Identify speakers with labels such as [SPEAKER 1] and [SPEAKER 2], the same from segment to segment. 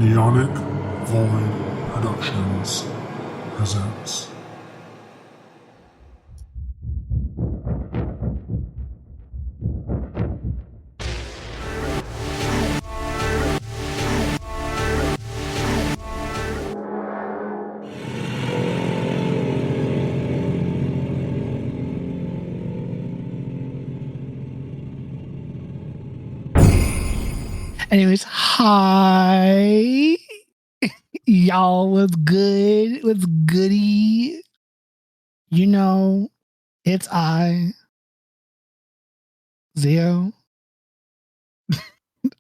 [SPEAKER 1] Neonic Void Productions presents.
[SPEAKER 2] Anyways, hi. Y'all, what's good? What's goody? You know, it's Zio.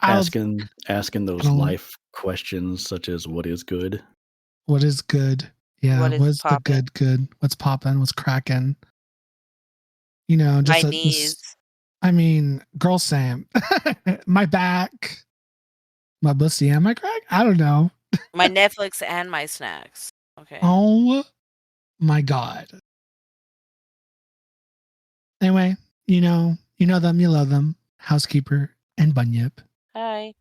[SPEAKER 3] Asking those life questions such as what is good?
[SPEAKER 2] What is good? Yeah,
[SPEAKER 4] What is
[SPEAKER 2] what's the
[SPEAKER 4] poppin'?
[SPEAKER 2] good? What's poppin'? What's cracking? You know, just
[SPEAKER 4] My knees.
[SPEAKER 2] I mean, girl Sam. My back. My pussy and my crack? I don't know.
[SPEAKER 4] My Netflix and my snacks. Okay.
[SPEAKER 2] Oh my God. Anyway, you know them, you love them. Housekeeper and Bunyip.
[SPEAKER 4] Hi.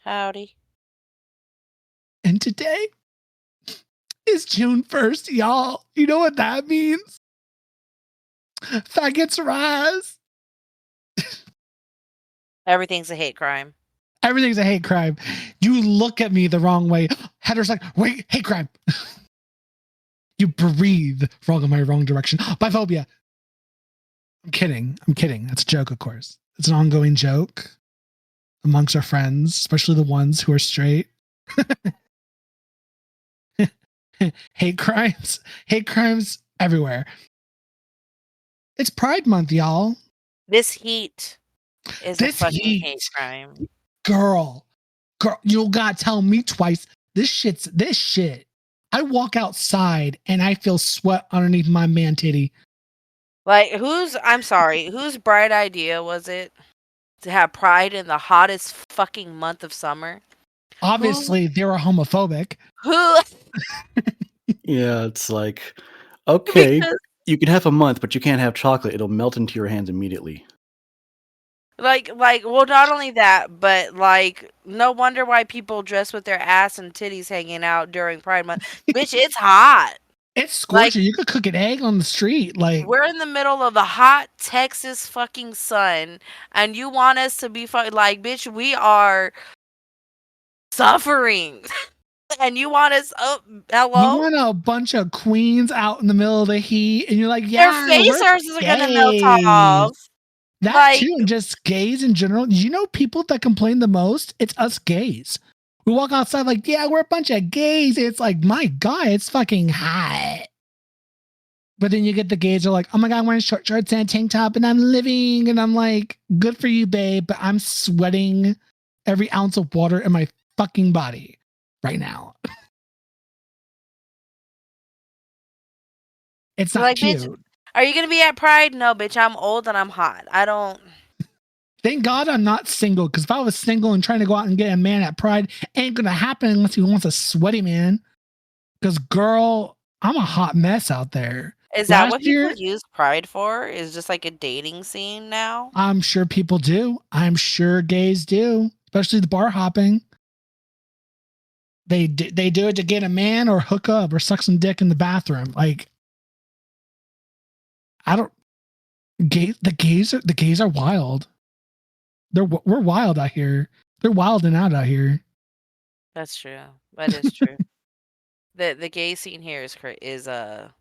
[SPEAKER 4] Howdy.
[SPEAKER 2] And today is June 1st, y'all. You know what that means? Faggots rise.
[SPEAKER 4] Everything's a hate crime.
[SPEAKER 2] Everything's a hate crime. You look at me the wrong way. Heather's like, wait, hate crime. You breathe wrong in my wrong direction. Biphobia. I'm kidding. That's a joke, of course. It's an ongoing joke amongst our friends, especially the ones who are straight. Hate crimes everywhere. It's Pride Month, y'all.
[SPEAKER 4] This heat is a fucking hate crime.
[SPEAKER 2] Girl, you gotta tell me twice. This shit. I walk outside and I feel sweat underneath my man titty.
[SPEAKER 4] Like, whose bright idea was it to have Pride in the hottest fucking month of summer?
[SPEAKER 2] Obviously, they were homophobic.
[SPEAKER 4] Who?
[SPEAKER 3] Yeah, it's like, okay, you can have a month, but you can't have chocolate. It'll melt into your hands immediately.
[SPEAKER 4] Well, not only that, but no wonder why people dress with their ass and titties hanging out during Pride Month. Bitch, it's hot.
[SPEAKER 2] It's scorching. You could cook an egg on the street. Like,
[SPEAKER 4] we're in the middle of the hot Texas fucking sun, and you want us to be bitch, we are suffering. And you want us hello?
[SPEAKER 2] You want a bunch of queens out in the middle of the heat, and you're like, yeah,
[SPEAKER 4] their facers are gonna melt off.
[SPEAKER 2] That too, and just gays in general. You know, people that complain the most, it's us gays. We walk outside like, yeah, we're a bunch of gays. It's like, my God, it's fucking hot. But then you get the gays are like, oh my God, I'm wearing short shorts and a tank top and I'm living. And I'm like, good for you, babe. But I'm sweating every ounce of water in my fucking body right now. It's not cute.
[SPEAKER 4] Bitch, are you going to be at Pride? No, bitch, I'm old and I'm hot. I don't.
[SPEAKER 2] Thank God I'm not single, because if I was single and trying to go out and get a man at Pride, ain't going to happen unless he wants a sweaty man. Because, girl, I'm a hot mess out there.
[SPEAKER 4] Is that what people use Pride for? Is just like a dating scene now?
[SPEAKER 2] I'm sure people do. I'm sure gays do, especially the bar hopping. They do it to get a man or hook up or suck some dick in the bathroom. Like, I don't. The gays are wild. We're wild out here. They're wilding out here.
[SPEAKER 4] That's true. That is true. The gay scene here is
[SPEAKER 2] they're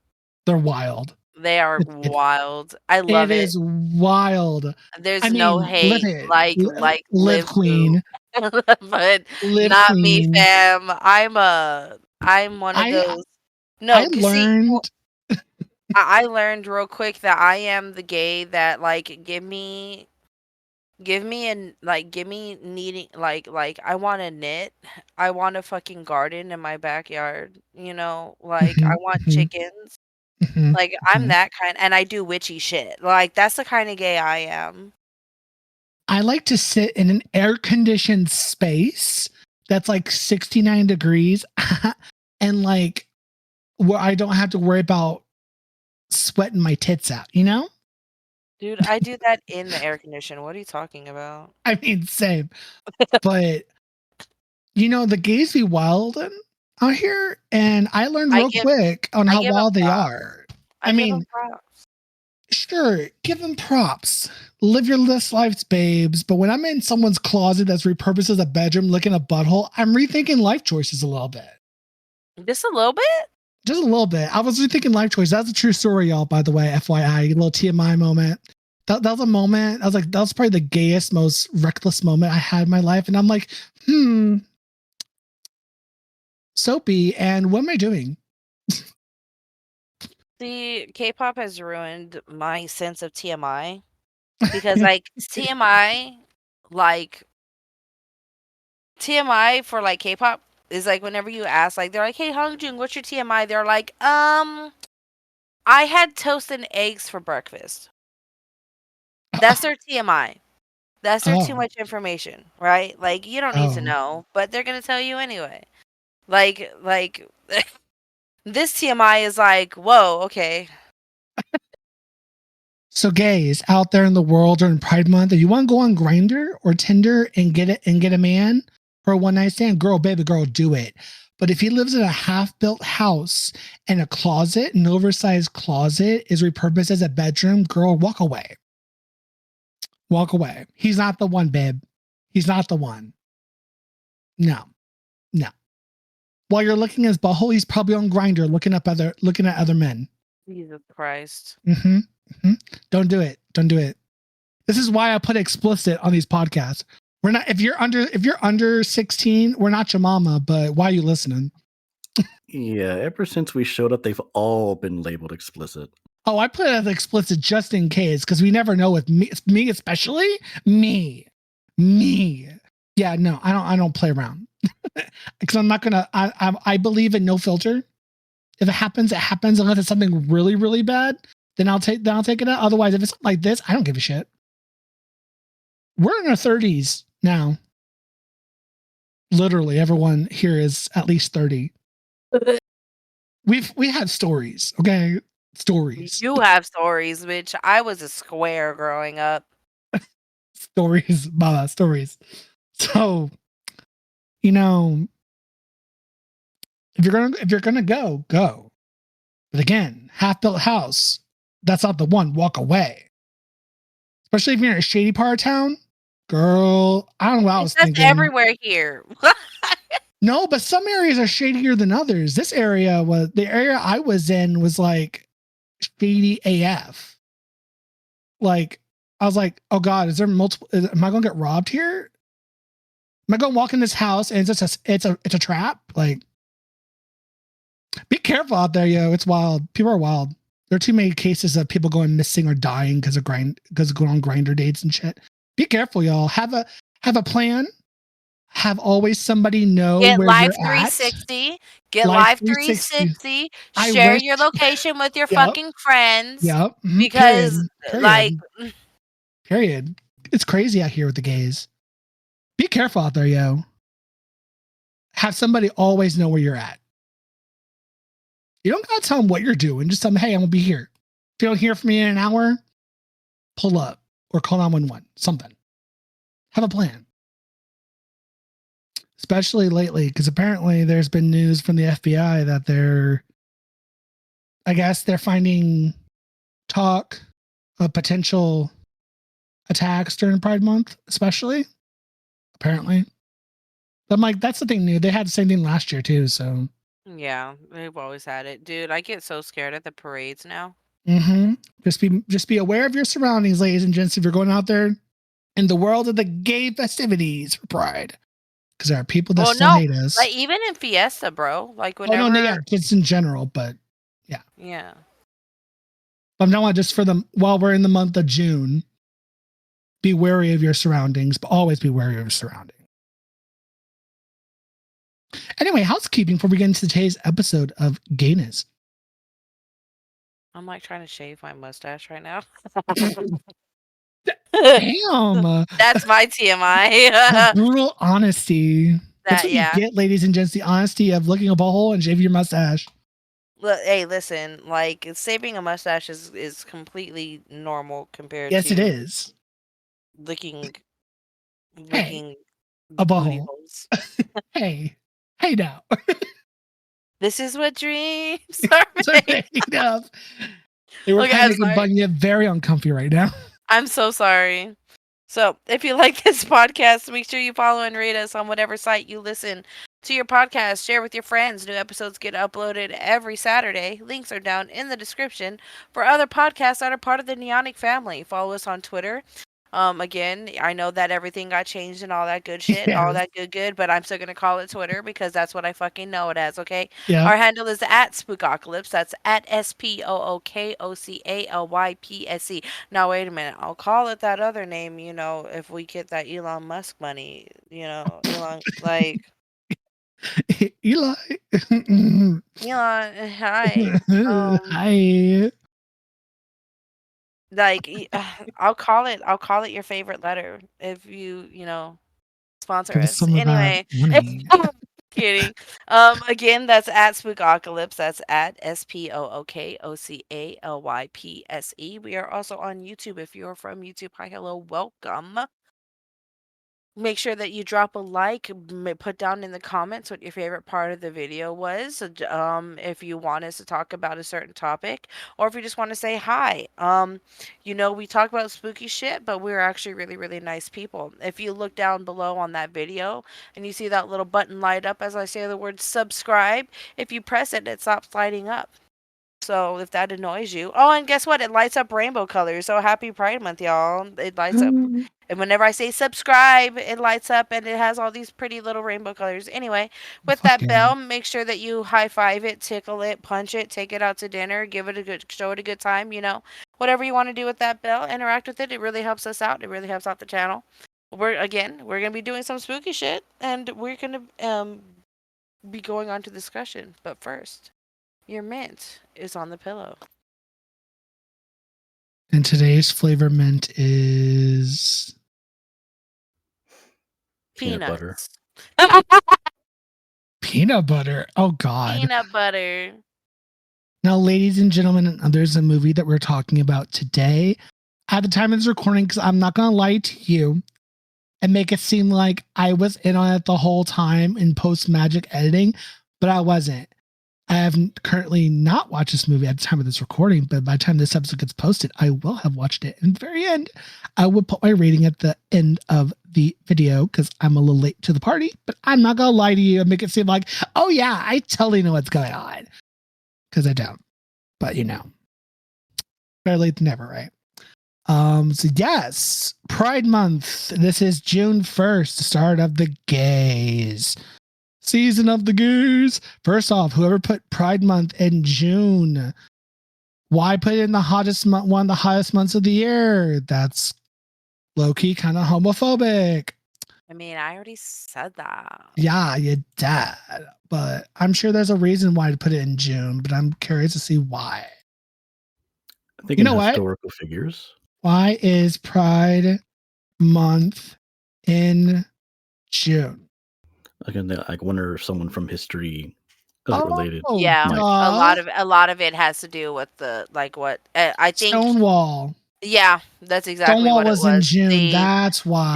[SPEAKER 2] wild.
[SPEAKER 4] They are wild. I love it.
[SPEAKER 2] It is wild.
[SPEAKER 4] There's no hate.
[SPEAKER 2] Live queen.
[SPEAKER 4] But
[SPEAKER 2] live
[SPEAKER 4] not
[SPEAKER 2] queen.
[SPEAKER 4] me, fam. I'm one of those. No, I learned real quick that I am the gay that give me needing I want to knit. I want a fucking garden in my backyard, I want chickens. I'm that kind, and I do witchy shit. That's the kind of gay I am.
[SPEAKER 2] I like to sit in an air-conditioned space that's 69 degrees and where I don't have to worry about sweating my tits out, you know?
[SPEAKER 4] Dude, I do that in the air condition. What are you talking about?
[SPEAKER 2] I mean, same. But The gays be wild out here, and I learned real quick on how wild they are. I mean, sure, give them props. Live your best lives, babes. But when I'm in someone's closet that's repurposed as a bedroom, looking at a butthole, I'm rethinking life choices a little bit.
[SPEAKER 4] Just a little bit?
[SPEAKER 2] Just a little bit. I was rethinking life choices. That's a true story, y'all, by the way, FYI. A little TMI moment. That was a moment. I was like, that was probably the gayest, most reckless moment I had in my life. And I'm like, Soapy, and what am I doing?
[SPEAKER 4] See, K-pop has ruined my sense of TMI. Because, TMI, TMI for, K-pop is, whenever you ask, they're like, hey, Hongjun, what's your TMI? They're like, I had toast and eggs for breakfast. That's their TMI. That's their too much information, right? You don't need to know, but they're going to tell you anyway. This TMI is whoa, okay.
[SPEAKER 2] So gays out there in the world during Pride Month, if you want to go on Grindr or Tinder and get a man for a one night stand, girl, baby girl, do it. But if he lives in a half-built house and a closet, an oversized closet is repurposed as a bedroom, girl, walk away. Walk away. He's not the one, babe. He's not the one. No. While you're looking at his butthole, he's probably on Grindr looking at other men.
[SPEAKER 4] Jesus Christ.
[SPEAKER 2] Don't do it. Don't do it. This is why I put explicit on these podcasts. We're not, if you're under 16, we're not your mama, but why are you listening?
[SPEAKER 3] Yeah, ever since we showed up, they've all been labeled explicit.
[SPEAKER 2] Oh, I put it as explicit just in case, because we never know with me especially me. Yeah, no, I don't play around. Because I'm not gonna. I believe in no filter. If it happens, it happens. Unless it's something really, really bad, then I'll take it out. Otherwise, if it's like this, I don't give a shit. We're in our 30s now. Literally, everyone here is at least 30. We have stories, okay? Stories.
[SPEAKER 4] You have stories, bitch. I was a square growing up.
[SPEAKER 2] Stories, Baba, stories. So, if you're gonna go. But again, half-built house, that's not the one. Walk away. Especially if you're in a shady part of town. Girl, I don't know what I was thinking.
[SPEAKER 4] That's everywhere here.
[SPEAKER 2] No, but some areas are shadier than others. The area I was in was shady AF. I was like, oh God, is there multiple? Am I gonna get robbed here? Am I gonna walk in this house and it's a trap? Be careful out there, yo. It's wild. People are wild. There are too many cases of people going missing or dying because of going on Grindr dates and shit. Be careful, y'all. Have a plan. Have always somebody know
[SPEAKER 4] Get
[SPEAKER 2] where
[SPEAKER 4] Live
[SPEAKER 2] you're
[SPEAKER 4] 360.
[SPEAKER 2] At.
[SPEAKER 4] Get Live 360. Share your location with your fucking friends.
[SPEAKER 2] Yep.
[SPEAKER 4] Because
[SPEAKER 2] Period. It's crazy out here with the gays. Be careful out there, yo. Have somebody always know where you're at. You don't gotta tell them what you're doing. Just tell them, hey, I'm gonna be here. If you don't hear from me in an hour, pull up or call 911. Something. Have a plan. Especially lately, because apparently there's been news from the FBI that they're finding talk of potential attacks during Pride Month, especially. Apparently. But I'm like, that's the thing new. They had the same thing last year too, so.
[SPEAKER 4] Yeah, they've always had it. Dude, I get so scared at the parades now.
[SPEAKER 2] Just be aware of your surroundings, ladies and gents, if you're going out there in the world of the gay festivities for Pride. Because there are people that still hate us.
[SPEAKER 4] Even in Fiesta, bro. Whenever.
[SPEAKER 2] Oh, no, yeah, just in general, but yeah.
[SPEAKER 4] Yeah.
[SPEAKER 2] But I'm not just for them while we're in the month of June. Be wary of your surroundings, but always be wary of your surroundings. Anyway, housekeeping before we get into today's episode of Gayness.
[SPEAKER 4] I'm trying to shave my mustache right now.
[SPEAKER 2] Damn.
[SPEAKER 4] That's my TMI.
[SPEAKER 2] Brutal honesty. That's what you get, ladies and gents. The honesty of looking up a hole and shaving your mustache.
[SPEAKER 4] Hey, listen, saving a mustache is completely normal compared to.
[SPEAKER 2] Yes, it is.
[SPEAKER 4] Looking
[SPEAKER 2] A
[SPEAKER 4] booty
[SPEAKER 2] butthole.
[SPEAKER 4] holes.
[SPEAKER 2] Hey now.
[SPEAKER 4] This is what dreams are
[SPEAKER 2] So
[SPEAKER 4] made.
[SPEAKER 2] made of. They were
[SPEAKER 4] Okay,
[SPEAKER 2] probably
[SPEAKER 4] I'm
[SPEAKER 2] making
[SPEAKER 4] sorry.
[SPEAKER 2] Bunya very uncomfy right now.
[SPEAKER 4] I'm so sorry. So, if you like this podcast, make sure you follow and rate us on whatever site you listen to your podcast. Share with your friends. New episodes get uploaded every Saturday. Links are down in the description for other podcasts that are part of the Neonic family. Follow us on Twitter. Again, I know that everything got changed and all that good shit, all
[SPEAKER 2] Yes.
[SPEAKER 4] that good, but I'm still gonna call it Twitter because that's what I fucking know it as, okay?
[SPEAKER 2] Yeah.
[SPEAKER 4] Our handle is at Spookocalypse. That's at SPOOKOCALYPSE. Now wait a minute, I'll call it that other name, if we get that Elon Musk money, Elon like
[SPEAKER 2] Eli.
[SPEAKER 4] Elon, hi.
[SPEAKER 2] Hi.
[SPEAKER 4] Like I'll call it your favorite letter if you sponsor
[SPEAKER 2] Give us
[SPEAKER 4] us.
[SPEAKER 2] some of that
[SPEAKER 4] Anyway,
[SPEAKER 2] money.
[SPEAKER 4] kidding. Again, that's at Spookocalypse. That's at SPOOKOCALYPSE. We are also on YouTube. If you're from YouTube, hi, hello, welcome. Make sure that you drop a like, put down in the comments what your favorite part of the video was. If you want us to talk about a certain topic, or if you just want to say hi. We talk about spooky shit, but we're actually really, really nice people. If you look down below on that video and you see that little button light up as I say the word subscribe, if you press it, it stops lighting up. So if that annoys you. Oh, and guess what? It lights up rainbow colors. So happy Pride Month, y'all. It lights up. And whenever I say subscribe, it lights up and it has all these pretty little rainbow colors. Anyway, with
[SPEAKER 2] Fuck
[SPEAKER 4] that
[SPEAKER 2] yeah.
[SPEAKER 4] bell, make sure that you high five it, tickle it, punch it, take it out to dinner, show it a good time, whatever you want to do with that bell, interact with it. It really helps us out. It really helps out the channel. We're gonna be doing some spooky shit, and we're gonna be going on to discussion. But first, your mint is on the pillow.
[SPEAKER 2] And today's flavor mint is
[SPEAKER 3] Peanut butter.
[SPEAKER 2] peanut butter. Oh God.
[SPEAKER 4] Peanut butter.
[SPEAKER 2] Now, ladies and gentlemen, there's a movie that we're talking about today. At the time of this recording, because I'm not gonna lie to you and make it seem like I was in on it the whole time in post magic editing, but I wasn't. I have currently not watched this movie at the time of this recording, but by the time this episode gets posted, I will have watched it. And at the very end, I will put my rating at the end of the video because I'm a little late to the party, but I'm not going to lie to you and make it seem like, oh yeah, I totally know what's going on. Because I don't. But better late than never, right? So yes, Pride Month. This is June 1st, the start of the gays. Season of the gays. First off, whoever put Pride Month in June, why put it in the hottest month, one of the hottest months of the year? That's low-key kind of homophobic.
[SPEAKER 4] I mean, I already said that.
[SPEAKER 2] Yeah, you did. But I'm sure there's a reason why to put it in June, but I'm curious to see why.
[SPEAKER 3] I think
[SPEAKER 2] You know what?
[SPEAKER 3] historical figures.
[SPEAKER 2] Why is Pride Month in June?
[SPEAKER 3] I wonder if someone from history is related.
[SPEAKER 4] Yeah,
[SPEAKER 3] Might.
[SPEAKER 4] a lot of it has to do with the what I think.
[SPEAKER 2] Stonewall.
[SPEAKER 4] Yeah, that's exactly
[SPEAKER 2] Stonewall
[SPEAKER 4] what
[SPEAKER 2] was
[SPEAKER 4] it was.
[SPEAKER 2] in June. That's why.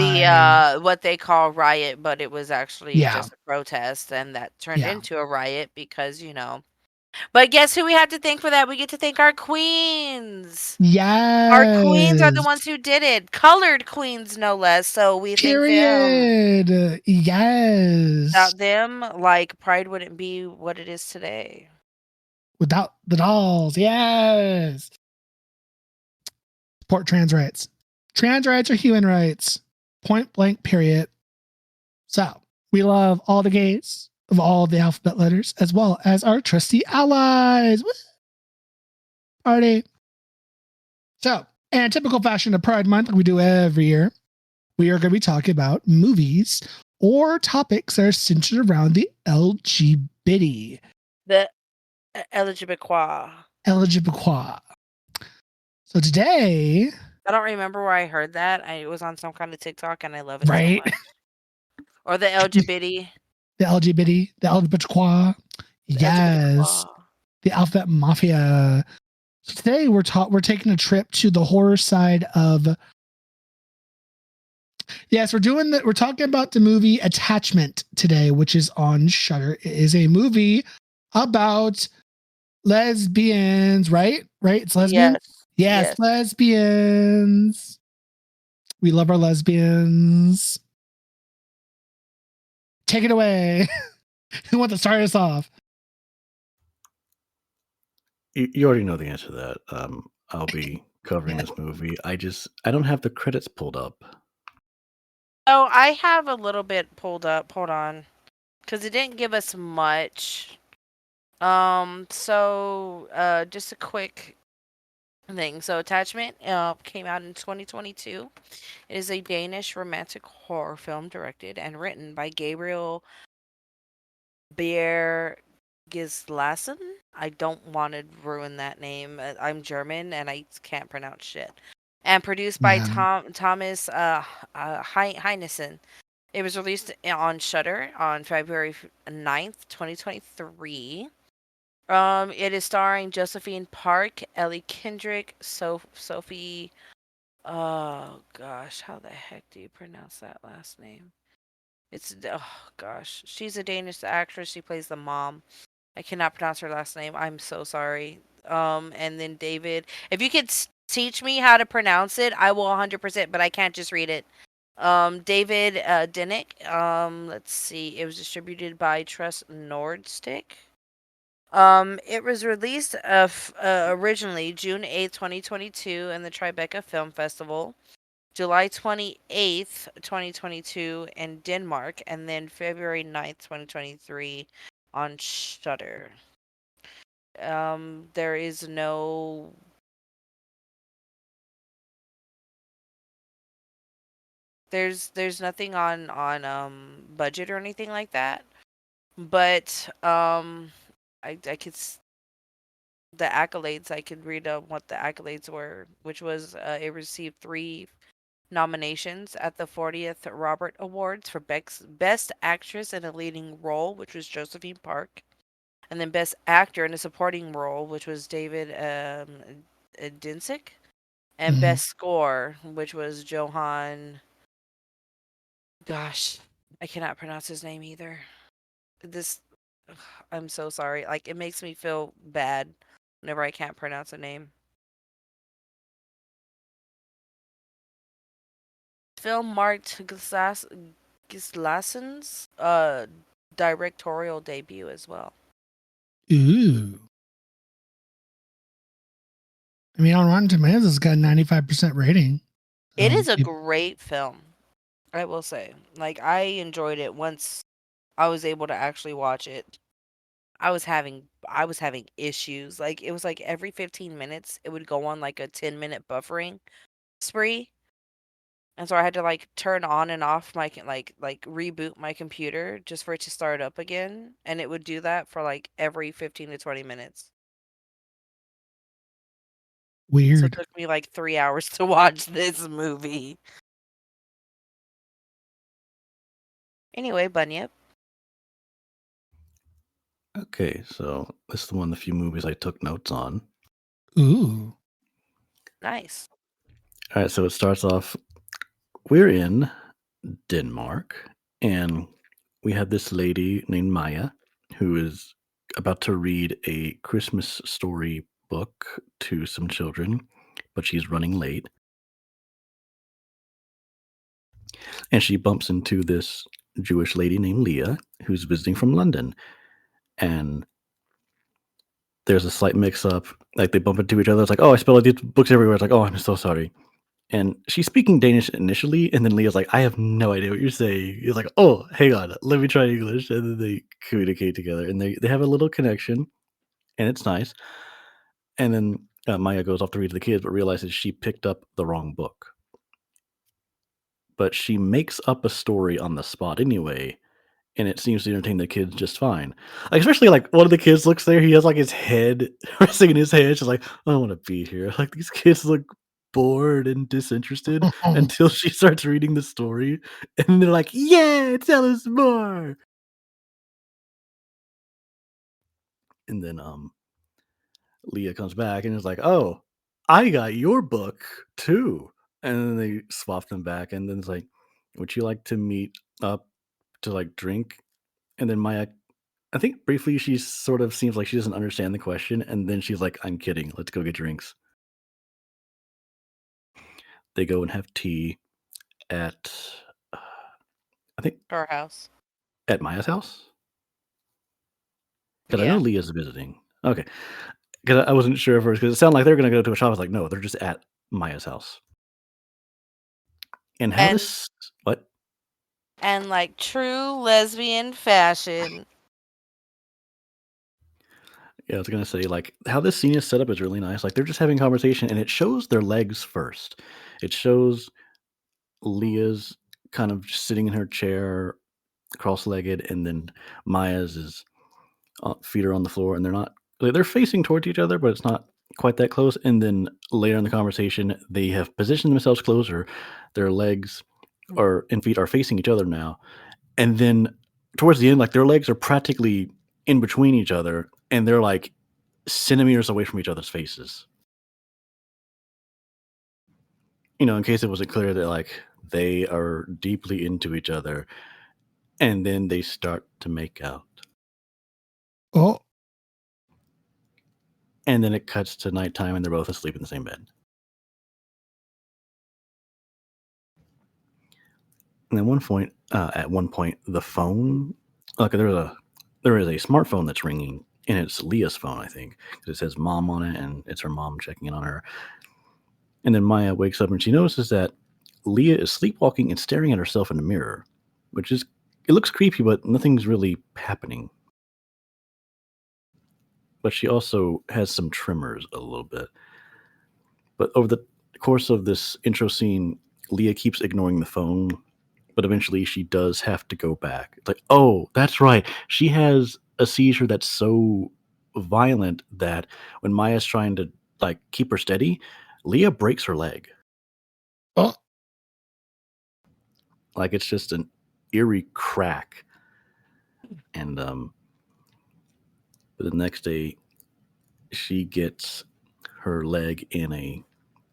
[SPEAKER 4] The what they call riot, but it was actually
[SPEAKER 2] Yeah.
[SPEAKER 4] just a protest, and that turned
[SPEAKER 2] Yeah.
[SPEAKER 4] into a riot because But guess who we have to thank for that? We get to thank our queens.
[SPEAKER 2] Yes.
[SPEAKER 4] Our queens are the ones who did it. Colored queens, no less. So we thank them.
[SPEAKER 2] Period. Yes.
[SPEAKER 4] Without them, Pride wouldn't be what it is today.
[SPEAKER 2] Without the dolls. Yes. Support trans rights. Trans rights are human rights. Point blank, period. So we love all the gays of all the alphabet letters, as well as our trusty allies. Woo! Party. So, in typical fashion of Pride Month, like we do every year, we are going to be talking about movies or topics that are centered around the LGBT.
[SPEAKER 4] The LGBT.
[SPEAKER 2] LGBT. So today,
[SPEAKER 4] I don't remember where I heard that. It was on some kind of TikTok, and I love it
[SPEAKER 2] right?
[SPEAKER 4] so much. Or the LGBT.
[SPEAKER 2] The LGBT, the LGBT. Yes. The Alphabet Mafia. So today we're taking a trip to the horror side of Yes, we're talking about the movie Attachment today, which is on Shudder. It is a movie about lesbians, right? Right? It's lesbians? Yes,
[SPEAKER 4] Yes.
[SPEAKER 2] lesbians. We love our lesbians. Take it away. Who wants to start us off?
[SPEAKER 3] You already know the answer to that. I'll be covering this movie. I don't have the credits pulled up.
[SPEAKER 4] Oh, I have a little bit pulled up. Hold on. Because it didn't give us much. Just a quick thing. So Attachment came out in 2022. It is a Danish romantic horror film directed and written by Gabriel Beer Gislason. I don't want to ruin that name. I'm German and I can't pronounce shit. And produced by Thomas Heinesen. It was released on Shudder on February 9th, 2023. It is starring Josephine Park, Ellie Kendrick, Sophie. Oh gosh, how the heck do you pronounce that last name? She's a Danish actress. She plays the mom. I cannot pronounce her last name. I'm so sorry. And then David, if you could teach me how to pronounce it, I will 100%. But I can't just read it. David Dinnick. Let's see. It was distributed by Trust Nordstick. It was released originally June 8th, 2022 in the Tribeca Film Festival, July 28th, 2022 in Denmark, and then February 9th, 2023 on Shudder. There is no there's nothing on budget or anything like that. But I could the accolades, I could read what the accolades were, which was it received 3 nominations at the 40th Robert Awards for Best Actress in a Leading Role, which was Josephine Park, and then Best Actor in a Supporting Role, which was David Dinsick, and Best Score, which was Johan. Gosh, I cannot pronounce his name either. I'm so sorry. Like, it makes me feel bad whenever I can't pronounce a name. Film marked Gislason's directorial debut as well.
[SPEAKER 2] Ooh. I mean, on Rotten Tomatoes, it's got a 95% rating.
[SPEAKER 4] It is a great film, I will say. Like, I enjoyed it once I was able to actually watch it. I was having issues. Like, it was like every 15 minutes, it would go on like a 10-minute buffering spree. And so I had to like turn on and off my like reboot my computer just for it to start up again, and it would do that for like every 15 to 20 minutes.
[SPEAKER 2] Weird.
[SPEAKER 4] So it took me like 3 hours to watch this movie. Anyway, Bunyip.
[SPEAKER 3] Okay, so this is one of the few movies I took notes on.
[SPEAKER 2] Ooh.
[SPEAKER 4] Nice.
[SPEAKER 3] All right, so it starts off, we're in Denmark, and we have this lady named Maya who is about to read a Christmas story book to some children, but she's running late. And she bumps into this Jewish lady named Leah who's visiting from London. And there's a slight mix-up. Like, they bump into each other. It's like, oh, I spilled these books everywhere. It's like, oh, I'm so sorry. And she's speaking Danish initially, and then Leah's like, I have no idea what you're saying. He's like, oh, hang on, let me try English. And then they communicate together, and they have a little connection, and it's nice. And then Maya goes off to read to the kids, but realizes she picked up the wrong book. But she makes up a story on the spot anyway, and it seems to entertain the kids just fine. Like, especially, like, one of the kids looks there, he has, like, his head resting in his hand. She's like, I don't want to be here. Like, these kids look bored and disinterested until she starts reading the story, and they're like, yeah, tell us more. And then Leah comes back and is like, oh, I got your book too. And then they swap them back, and then it's like, would you like to meet up to like drink? And then Maya, I think briefly she sort of seems like she doesn't understand the question, and then she's like, "I'm kidding. Let's go get drinks." They go and have tea at, uh, I think,
[SPEAKER 4] Our house.
[SPEAKER 3] at Maya's house because I know
[SPEAKER 4] Yeah.
[SPEAKER 3] Leah's visiting. Okay, because I wasn't sure at first because it sounded like they were gonna go to a shop. I was like, no, they're just at Maya's house. And how
[SPEAKER 4] And
[SPEAKER 3] this what?
[SPEAKER 4] and like true lesbian fashion.
[SPEAKER 3] Yeah, I was gonna say like how this scene is set up is really nice. Like they're just having a conversation, and it shows their legs first. It shows Leah's kind of just sitting in her chair, cross-legged, and then Maya's is feet are on the floor, and they're facing towards each other, but it's not quite that close. And then later in the conversation, they have positioned themselves closer. Their legs are and feet are facing each other now, and then towards the end, like their legs are practically in between each other, and they're like centimeters away from each other's faces. In case it wasn't clear that like they are deeply into each other, and then they start to make out.
[SPEAKER 2] Oh,
[SPEAKER 3] And then it cuts to nighttime and they're both asleep in the same bed. And at one point, the phone, like there is a smartphone that's ringing, and it's Leah's phone, I think, because it says mom on it, and it's her mom checking in on her. And then Maya wakes up and she notices that Leah is sleepwalking and staring at herself in the mirror, it looks creepy, but nothing's really happening. But she also has some tremors a little bit. But over the course of this intro scene, Leah keeps ignoring the phone, but eventually she does have to go back. It's like, oh, that's right. She has a seizure that's so violent that when Maya's trying to like keep her steady, Leah breaks her leg.
[SPEAKER 2] oh,
[SPEAKER 3] Like it's just an eerie crack. And but the next day she gets her leg in a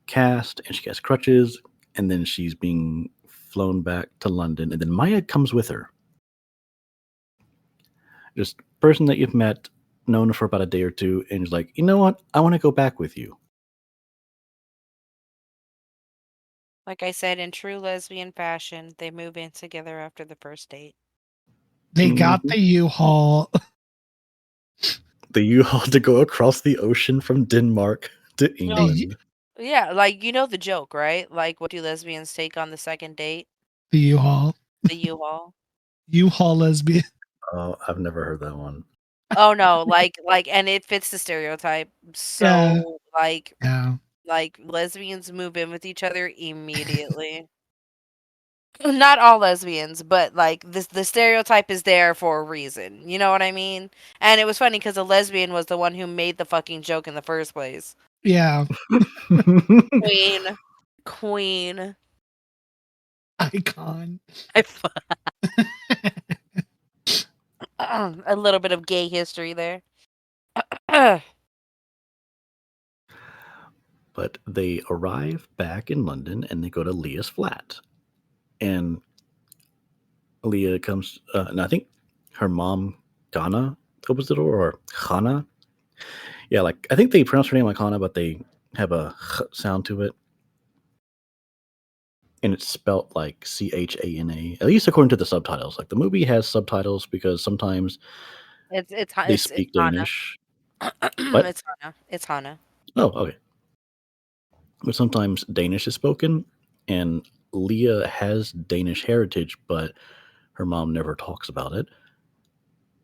[SPEAKER 3] cast and she has crutches, and then she's being flown back to London, and then Maya comes with her. Just person that you've met, known her for about a day or two, and is like, you know what? I want to go back with you.
[SPEAKER 4] Like I said, in true lesbian fashion, they move in together after the first date.
[SPEAKER 2] they got
[SPEAKER 3] Mhm.
[SPEAKER 2] the U-Haul.
[SPEAKER 3] The U-Haul to go across the ocean from Denmark to
[SPEAKER 4] No,
[SPEAKER 3] England.
[SPEAKER 4] yeah, like you know the joke, right? Like, what do lesbians take on the second date?
[SPEAKER 2] The U-Haul.
[SPEAKER 4] The U-Haul.
[SPEAKER 2] U-Haul lesbian.
[SPEAKER 3] Oh, I've never heard that one.
[SPEAKER 4] Oh no, and it fits the stereotype.
[SPEAKER 2] Yeah.
[SPEAKER 4] So like
[SPEAKER 2] Yeah.
[SPEAKER 4] lesbians move in with each other immediately. Not all lesbians, but like the stereotype is there for a reason. You know what I mean? And it was funny because the lesbian was the one who made the fucking joke in the first place.
[SPEAKER 2] Yeah.
[SPEAKER 4] Queen. Queen.
[SPEAKER 2] Icon.
[SPEAKER 4] A little bit of gay history there.
[SPEAKER 3] But they arrive back in London and they go to Leah's flat. And Leah comes, and I think her mom, Ghana, opens the door, or Hana. Yeah, like I think they pronounce her name like Hana, but they have a sound to it. And it's spelt like Chana, at least according to the subtitles. Like the movie has subtitles because sometimes they
[SPEAKER 4] It's
[SPEAKER 3] speak
[SPEAKER 4] Hana.
[SPEAKER 3] Danish. What?
[SPEAKER 4] It's Hana. It's Hana.
[SPEAKER 3] Oh, okay. But sometimes Danish is spoken, and Leah has Danish heritage, but her mom never talks about it.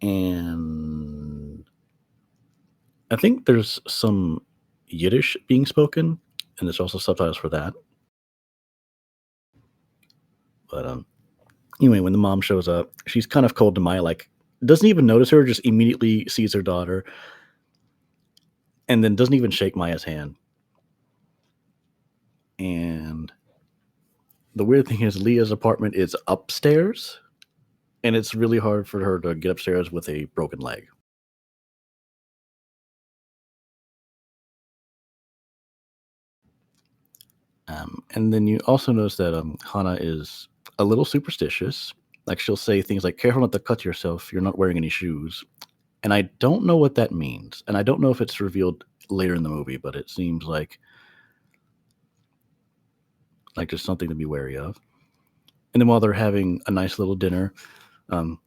[SPEAKER 3] And I think there's some Yiddish being spoken, and there's also subtitles for that. But anyway, when the mom shows up, she's kind of cold to Maya, like doesn't even notice her, just immediately sees her daughter, and then doesn't even shake Maya's hand. And the weird thing is, Leah's apartment is upstairs, and it's really hard for her to get upstairs with a broken leg. And then you also notice that Hana is a little superstitious. Like she'll say things like, "Careful not to cut yourself. You're not wearing any shoes." And I don't know what that means, and I don't know if it's revealed later in the movie, but it seems like just something to be wary of. And then while they're having a nice little dinner, Hannah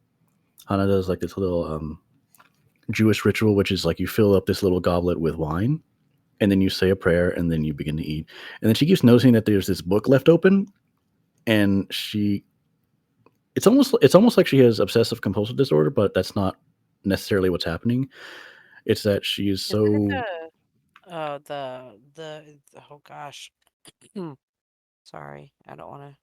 [SPEAKER 3] does like this little Jewish ritual, which is like you fill up this little goblet with wine, and then you say a prayer, and then you begin to eat. And then she keeps noticing that there's this book left open, and it's almost like she has obsessive compulsive disorder, but that's not necessarily what's happening. It's that she is
[SPEAKER 4] Isn't it
[SPEAKER 3] so
[SPEAKER 4] the oh gosh. Sorry, I don't want to.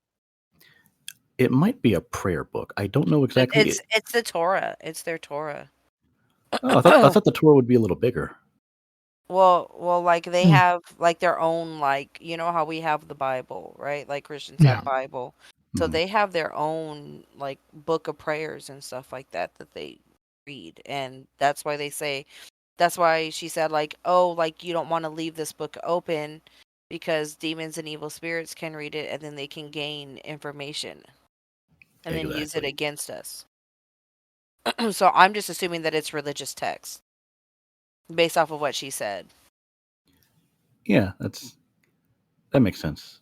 [SPEAKER 3] it might be a prayer book. I don't know exactly.
[SPEAKER 4] It's the Torah. It's their Torah.
[SPEAKER 3] Oh, I thought the Torah would be a little bigger.
[SPEAKER 4] Well, like they
[SPEAKER 2] Hmm.
[SPEAKER 4] have like their own, like, you know how we have the Bible, right? Like Christians
[SPEAKER 2] Yeah.
[SPEAKER 4] have Bible. So
[SPEAKER 3] Mhm.
[SPEAKER 4] they have their own like book of prayers and stuff like that they read. And that's why she said like, "Oh, like you don't want to leave this book open because demons and evil spirits can read it and then they can gain information and then use it
[SPEAKER 3] Exactly.
[SPEAKER 4] against us." So I'm just assuming that it's religious text based off of what she said.
[SPEAKER 3] Yeah, that makes sense.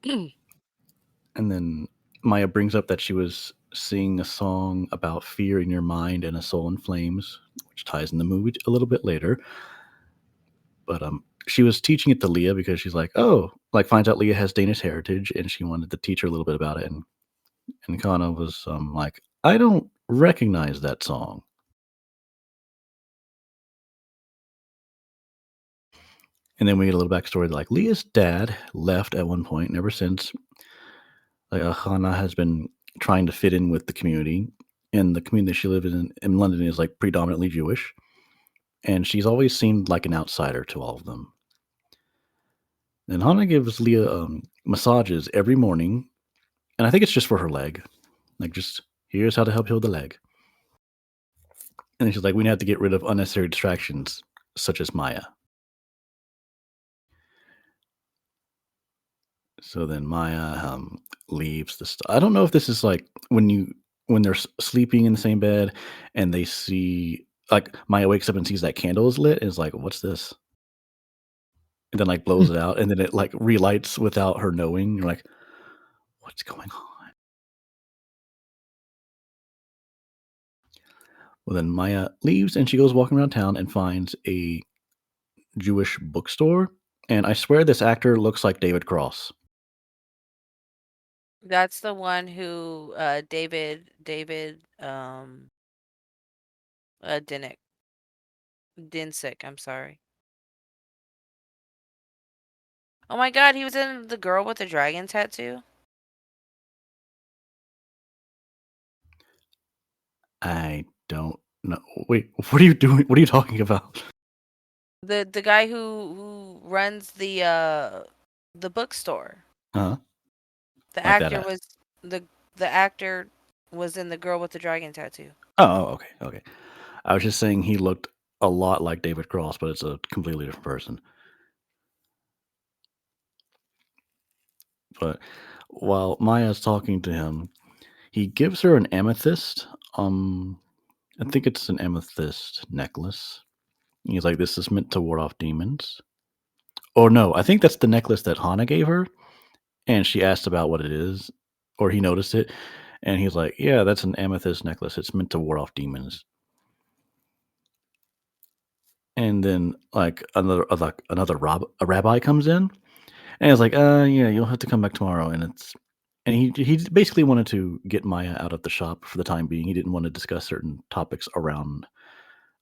[SPEAKER 3] And then Maya brings up that she was singing a song about fear in your mind and a soul in flames, which ties in the movie a little bit later. But she was teaching it to Leah because she's like, oh, like finds out Leah has Danish heritage, and she wanted to teach her a little bit about it. And Kana was like, I don't recognize that song. And then we get a little backstory that like Leah's dad left at one point, and ever since, like Hannah has been trying to fit in with the community, and the community she lives in London is like predominantly Jewish, and she's always seemed like an outsider to all of them. And Hannah gives Leah massages every morning, and I think it's just for her leg, like just here's how to help heal the leg. And then she's like, we have to get rid of unnecessary distractions such as Maya. So then Maya leaves the I don't know if this is like when they're sleeping in the same bed and they see like Maya wakes up and sees that candle is lit and is like, what's this? And then like blows it out and then it like relights without her knowing. You're like, what's going on? Well, then Maya leaves and she goes walking around town and finds a Jewish bookstore. And I swear this actor looks like David Cross.
[SPEAKER 4] That's the one who David Dinsick, I'm sorry. Oh my god, he was in The Girl with the Dragon Tattoo?
[SPEAKER 3] I don't know. Wait, what are you doing? What are you talking about?
[SPEAKER 4] The guy who runs the bookstore.
[SPEAKER 3] Huh?
[SPEAKER 4] The
[SPEAKER 3] Like that
[SPEAKER 4] actor
[SPEAKER 3] ass.
[SPEAKER 4] was the actor was in The Girl with the Dragon Tattoo.
[SPEAKER 3] Oh, okay, okay. I was just saying he looked a lot like David Cross, but it's a completely different person. But while Maya's talking to him, he gives her an amethyst. I think it's an amethyst necklace. He's like, "This is meant to ward off demons." Or no, I think that's the necklace that Hana gave her, and she asked about what it is, or he noticed it, and he's like, "Yeah, that's an amethyst necklace. It's meant to ward off demons." And then like a rabbi comes in, and he's like, yeah, you'll have to come back tomorrow." And he basically wanted to get Maya out of the shop for the time being. He didn't want to discuss certain topics around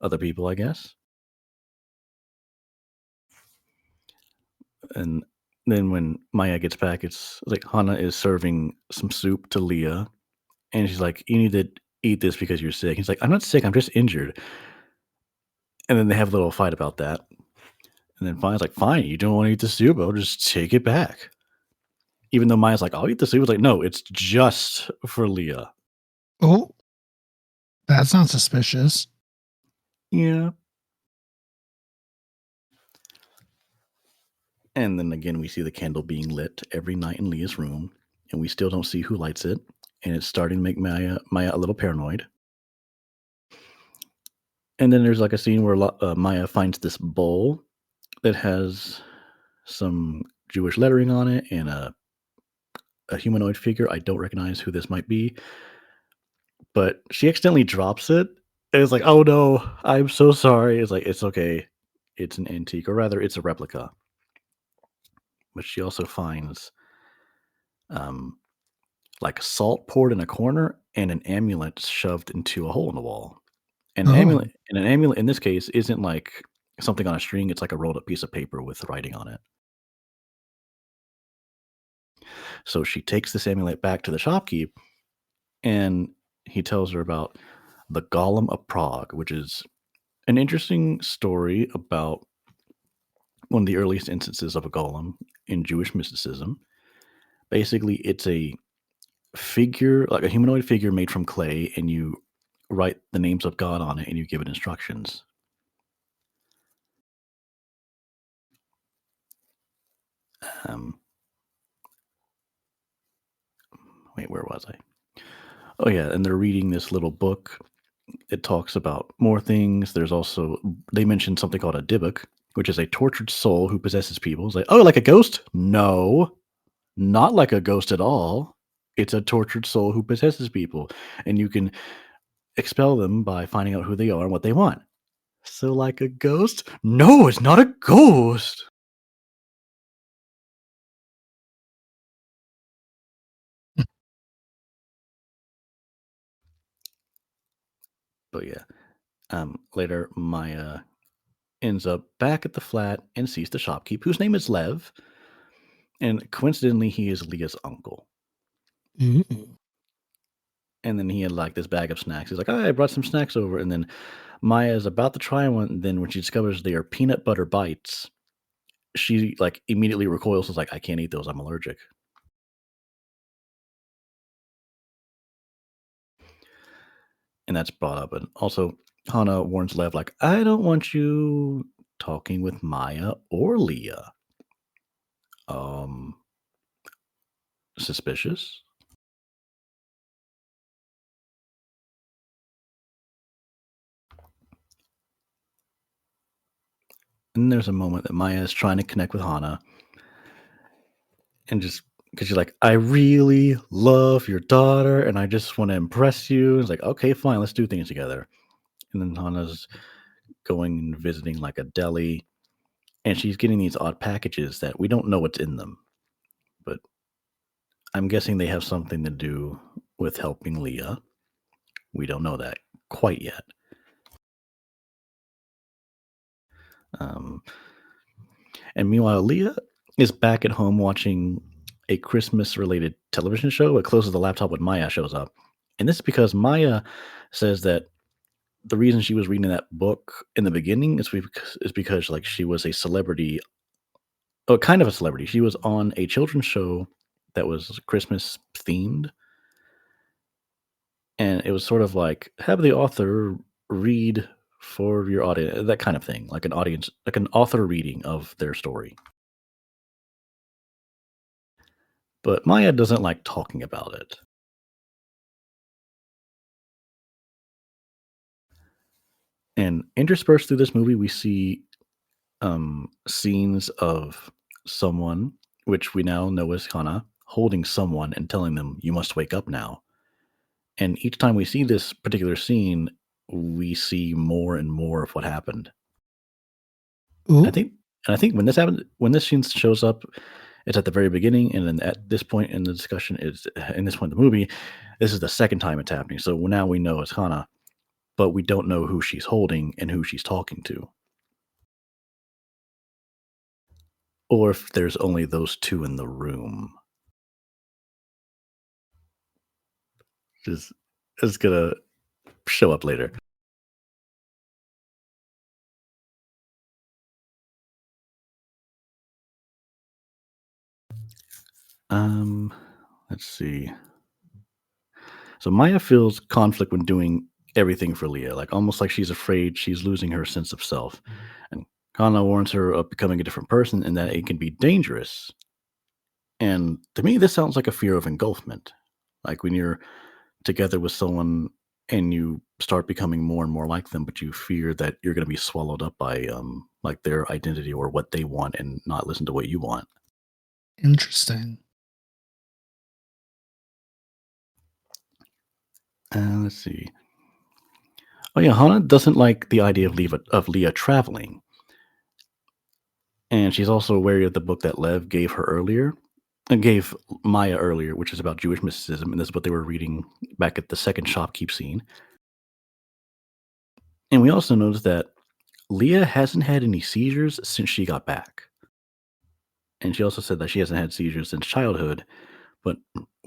[SPEAKER 3] other people, I guess. And then when Maya gets back, it's like Hana is serving some soup to Leah, and she's like, "You need to eat this because you're sick." He's like, "I'm not sick. I'm just injured." And then they have a little fight about that. And then Maya's like, "Fine, you don't want to eat the soup. I'll just take it back." Even though Maya's like, "I'll eat the soup." It's like, no, it's just for Leah.
[SPEAKER 2] Oh, that sounds suspicious.
[SPEAKER 3] Yeah. And then again, we see the candle being lit every night in Leah's room. and we still don't see who lights it, and it's starting to make Maya a little paranoid. And then there's like a scene where Maya finds this bowl that has some Jewish lettering on it and a humanoid figure. I don't recognize who this might be, but she accidentally drops it. And it's like, oh no, I'm so sorry. It's like, it's okay. It's an antique, or rather, it's a replica. But she also finds like salt poured in a corner and an amulet shoved into a hole in the wall. And an amulet in this case isn't like something on a string. It's like a rolled up piece of paper with writing on it. So she takes this amulet back to the shopkeep, and he tells her about the Golem of Prague, which is an interesting story about one of the earliest instances of a golem in Jewish mysticism. Basically, it's a figure, like a humanoid figure made from clay, and you write the names of God on it and you give it instructions. Wait, where was I? Oh yeah, and they're reading this little book. It talks about more things. There's also, they mentioned something called a Dybbuk, which is a tortured soul who possesses people. It's like, oh, like a ghost? No, not like a ghost at all. It's a tortured soul who possesses people, and you can expel them by finding out who they are and what they want. So like a ghost? No, it's not a ghost. But yeah, later Maya ends up back at the flat and sees the shopkeep, whose name is Lev, and coincidentally he is Leah's uncle.
[SPEAKER 2] Mm-hmm.
[SPEAKER 3] And then he had like this bag of snacks. He's like, oh, I brought some snacks over. And then Maya is about to try one. And then when she discovers they are peanut butter bites, she like immediately recoils. Is like, I can't eat those. I'm allergic. And that's brought up. And also Hana warns Lev, like, I don't want you talking with Maya or Leah. Suspicious. And there's a moment that Maya is trying to connect with Hana. And just because she's like, I really love your daughter and I just want to impress you. It's like, okay, fine, let's do things together. And then Hana's going and visiting like a deli, and she's getting these odd packages that we don't know what's in them. But I'm guessing they have something to do with helping Leah. We don't know that quite yet. And meanwhile, Leah is back at home watching a Christmas-related television show. It closes the laptop when Maya shows up. And this is because Maya says that the reason she was reading that book in the beginning is because like she was a celebrity, kind of a celebrity. She was on a children's show that was Christmas themed. And it was sort of like, have the author read for your audience, that kind of thing, like an author reading of their story. But Maya doesn't like talking about it. And interspersed through this movie, we see scenes of someone, which we now know as Hana, holding someone and telling them, you must wake up now. And each time we see this particular scene, we see more and more of what happened.
[SPEAKER 2] Ooh.
[SPEAKER 3] I think when this happens, when this scene shows up, it's at the very beginning, and then at this point in the discussion, in this point in the movie, this is the second time it's happening. So now we know it's Hana, but we don't know who she's holding and who she's talking to. Or if there's only those two in the room. It's gonna show up later. Let's see. So Maya feels conflict when doing everything for Leah, like almost like she's afraid she's losing her sense of self. And Hana warns her of becoming a different person and that it can be dangerous. And to me, this sounds like a fear of engulfment. Like when you're together with someone and you start becoming more and more like them, but you fear that you're going to be swallowed up by like their identity or what they want and not listen to what you want.
[SPEAKER 2] Interesting.
[SPEAKER 3] Let's see. Oh yeah, Hana doesn't like the idea of Leah traveling, and she's also wary of the book that Lev gave her earlier, and gave Maya earlier, which is about Jewish mysticism, and this is what they were reading back at the second shopkeep scene. And we also noticed that Leah hasn't had any seizures since she got back, and she also said that she hasn't had seizures since childhood, but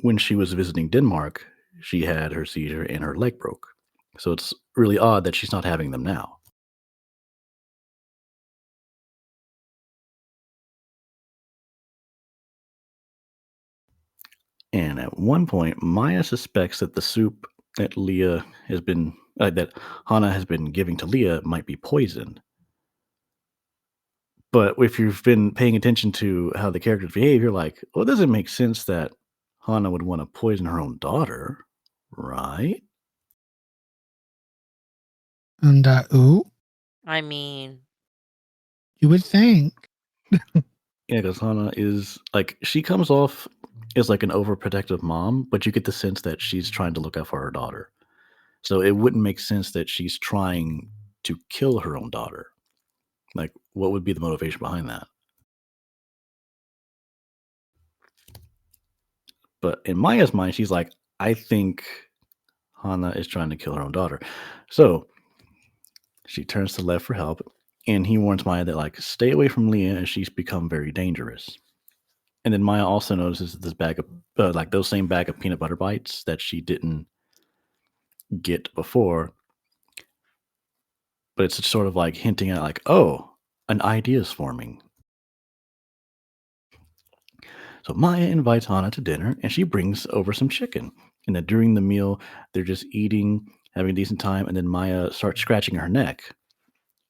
[SPEAKER 3] when she was visiting Denmark, she had her seizure and her leg broke. So it's really odd that she's not having them now. And at one point, Maya suspects that the soup that Leah has been that Hana has been giving to Leah might be poisoned. But if you've been paying attention to how the characters behave, you're like, well, it doesn't make sense that Hana would want to poison her own daughter, right?
[SPEAKER 2] And ooh,
[SPEAKER 4] I mean,
[SPEAKER 2] you would think.
[SPEAKER 3] Yeah, because Hana is like she comes off as like an overprotective mom, but you get the sense that she's trying to look out for her daughter. So it wouldn't make sense that she's trying to kill her own daughter. Like, what would be the motivation behind that? But in Maya's mind, she's like, I think Hana is trying to kill her own daughter. So she turns to Lev for help, and he warns Maya that, like, stay away from Leah as she's become very dangerous. And then Maya also notices this bag of, like, those same bag of peanut butter bites that she didn't get before. But it's sort of like hinting at, like, oh, an idea is forming. So Maya invites Hana to dinner, and she brings over some chicken. And then during the meal, they're just eating, having a decent time, and then Maya starts scratching her neck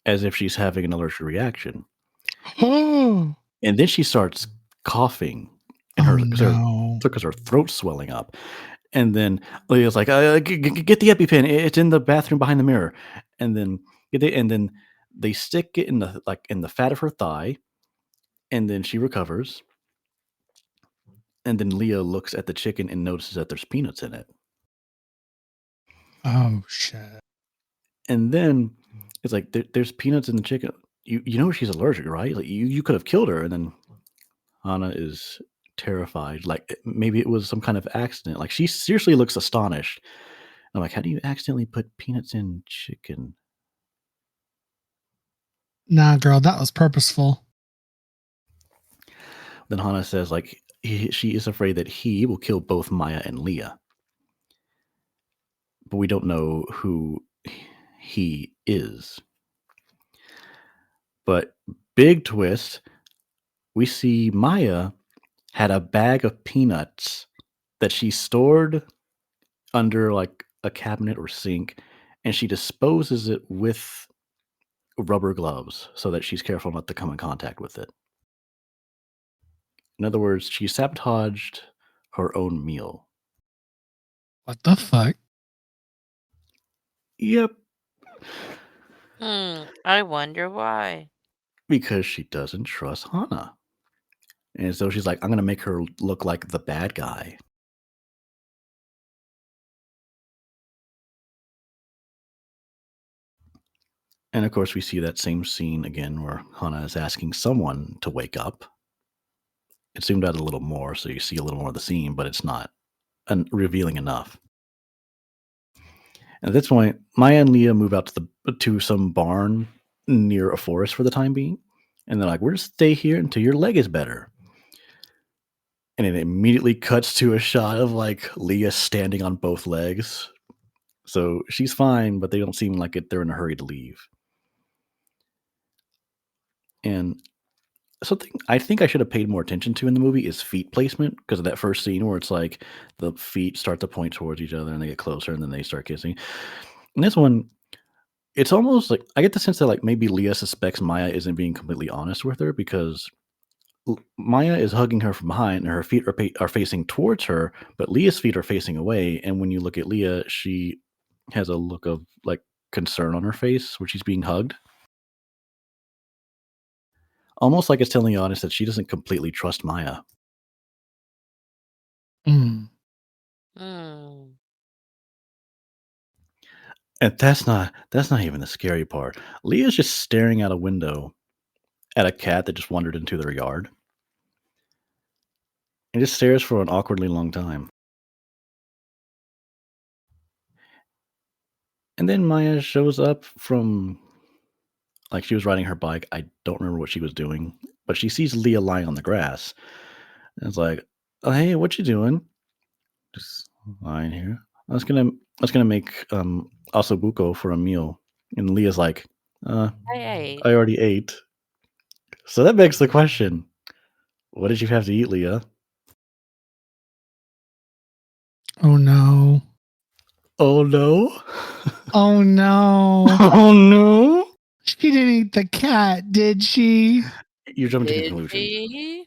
[SPEAKER 3] as if she's having an allergic reaction.
[SPEAKER 2] Oh,
[SPEAKER 3] And then she starts coughing, and
[SPEAKER 2] no.
[SPEAKER 3] because her throat's swelling up. And then Leah's like, "Get the EpiPen. It's in the bathroom behind the mirror." And then they stick it in the fat of her thigh, and then she recovers. And then Leah looks at the chicken and notices that there's peanuts in it.
[SPEAKER 2] Oh shit.
[SPEAKER 3] And then it's like there's peanuts in the chicken. You know she's allergic, right? Like you could have killed her. And then Hana is terrified. Like maybe it was some kind of accident. Like she seriously looks astonished. I'm like, how do you accidentally put peanuts in chicken?
[SPEAKER 2] Nah, girl, that was purposeful.
[SPEAKER 3] Then Hana says, like, she is afraid that he will kill both Maya and Leah. But we don't know who he is. But big twist, we see Maya had a bag of peanuts that she stored under like a cabinet or sink, and she disposes it with rubber gloves so that she's careful not to come in contact with it. In other words, she sabotaged her own meal.
[SPEAKER 2] What the fuck?
[SPEAKER 3] Yep,
[SPEAKER 4] I wonder why.
[SPEAKER 3] because she doesn't trust Hana. And so she's like, I'm going to make her look like the bad guy. And of course, we see that same scene again where Hana is asking someone to wake up. It zoomed out a little more, so you see a little more of the scene, but it's not revealing enough. At this point, Maya and Leah move out to some barn near a forest for the time being. And they're like, we're just stay here until your leg is better. And it immediately cuts to a shot of like Leah standing on both legs. So she's fine, but they don't seem like they're in a hurry to leave. And something I think I should have paid more attention to in the movie is feet placement, because of that first scene where it's like the feet start to point towards each other and they get closer and then they start kissing. And this one, it's almost like I get the sense that like maybe Leah suspects Maya isn't being completely honest with her, because Maya is hugging her from behind, and her feet are facing towards her, but Leah's feet are facing away. And when you look at Leah, she has a look of like concern on her face where she's being hugged. Almost like it's telling the audience that she doesn't completely trust Maya.
[SPEAKER 2] Mm.
[SPEAKER 4] Mm.
[SPEAKER 3] And that's not even the scary part. Leah's just staring out a window at a cat that just wandered into their yard. And just stares for an awkwardly long time. And then Maya shows up from, like, she was riding her bike. I don't remember what she was doing, but she sees Leah lying on the grass. And it's like, oh, hey, what you doing? Just lying here. I was gonna make ossobuco for a meal. And Leah's like,
[SPEAKER 4] I
[SPEAKER 3] I
[SPEAKER 4] ate.
[SPEAKER 3] already ate. So that begs the question, what did you have to eat, Leah?
[SPEAKER 2] Oh no.
[SPEAKER 3] Oh no.
[SPEAKER 2] Oh no.
[SPEAKER 3] Oh no.
[SPEAKER 2] She didn't eat the cat, did she?
[SPEAKER 3] You're jumping to
[SPEAKER 4] Did
[SPEAKER 3] conclusions.
[SPEAKER 4] she?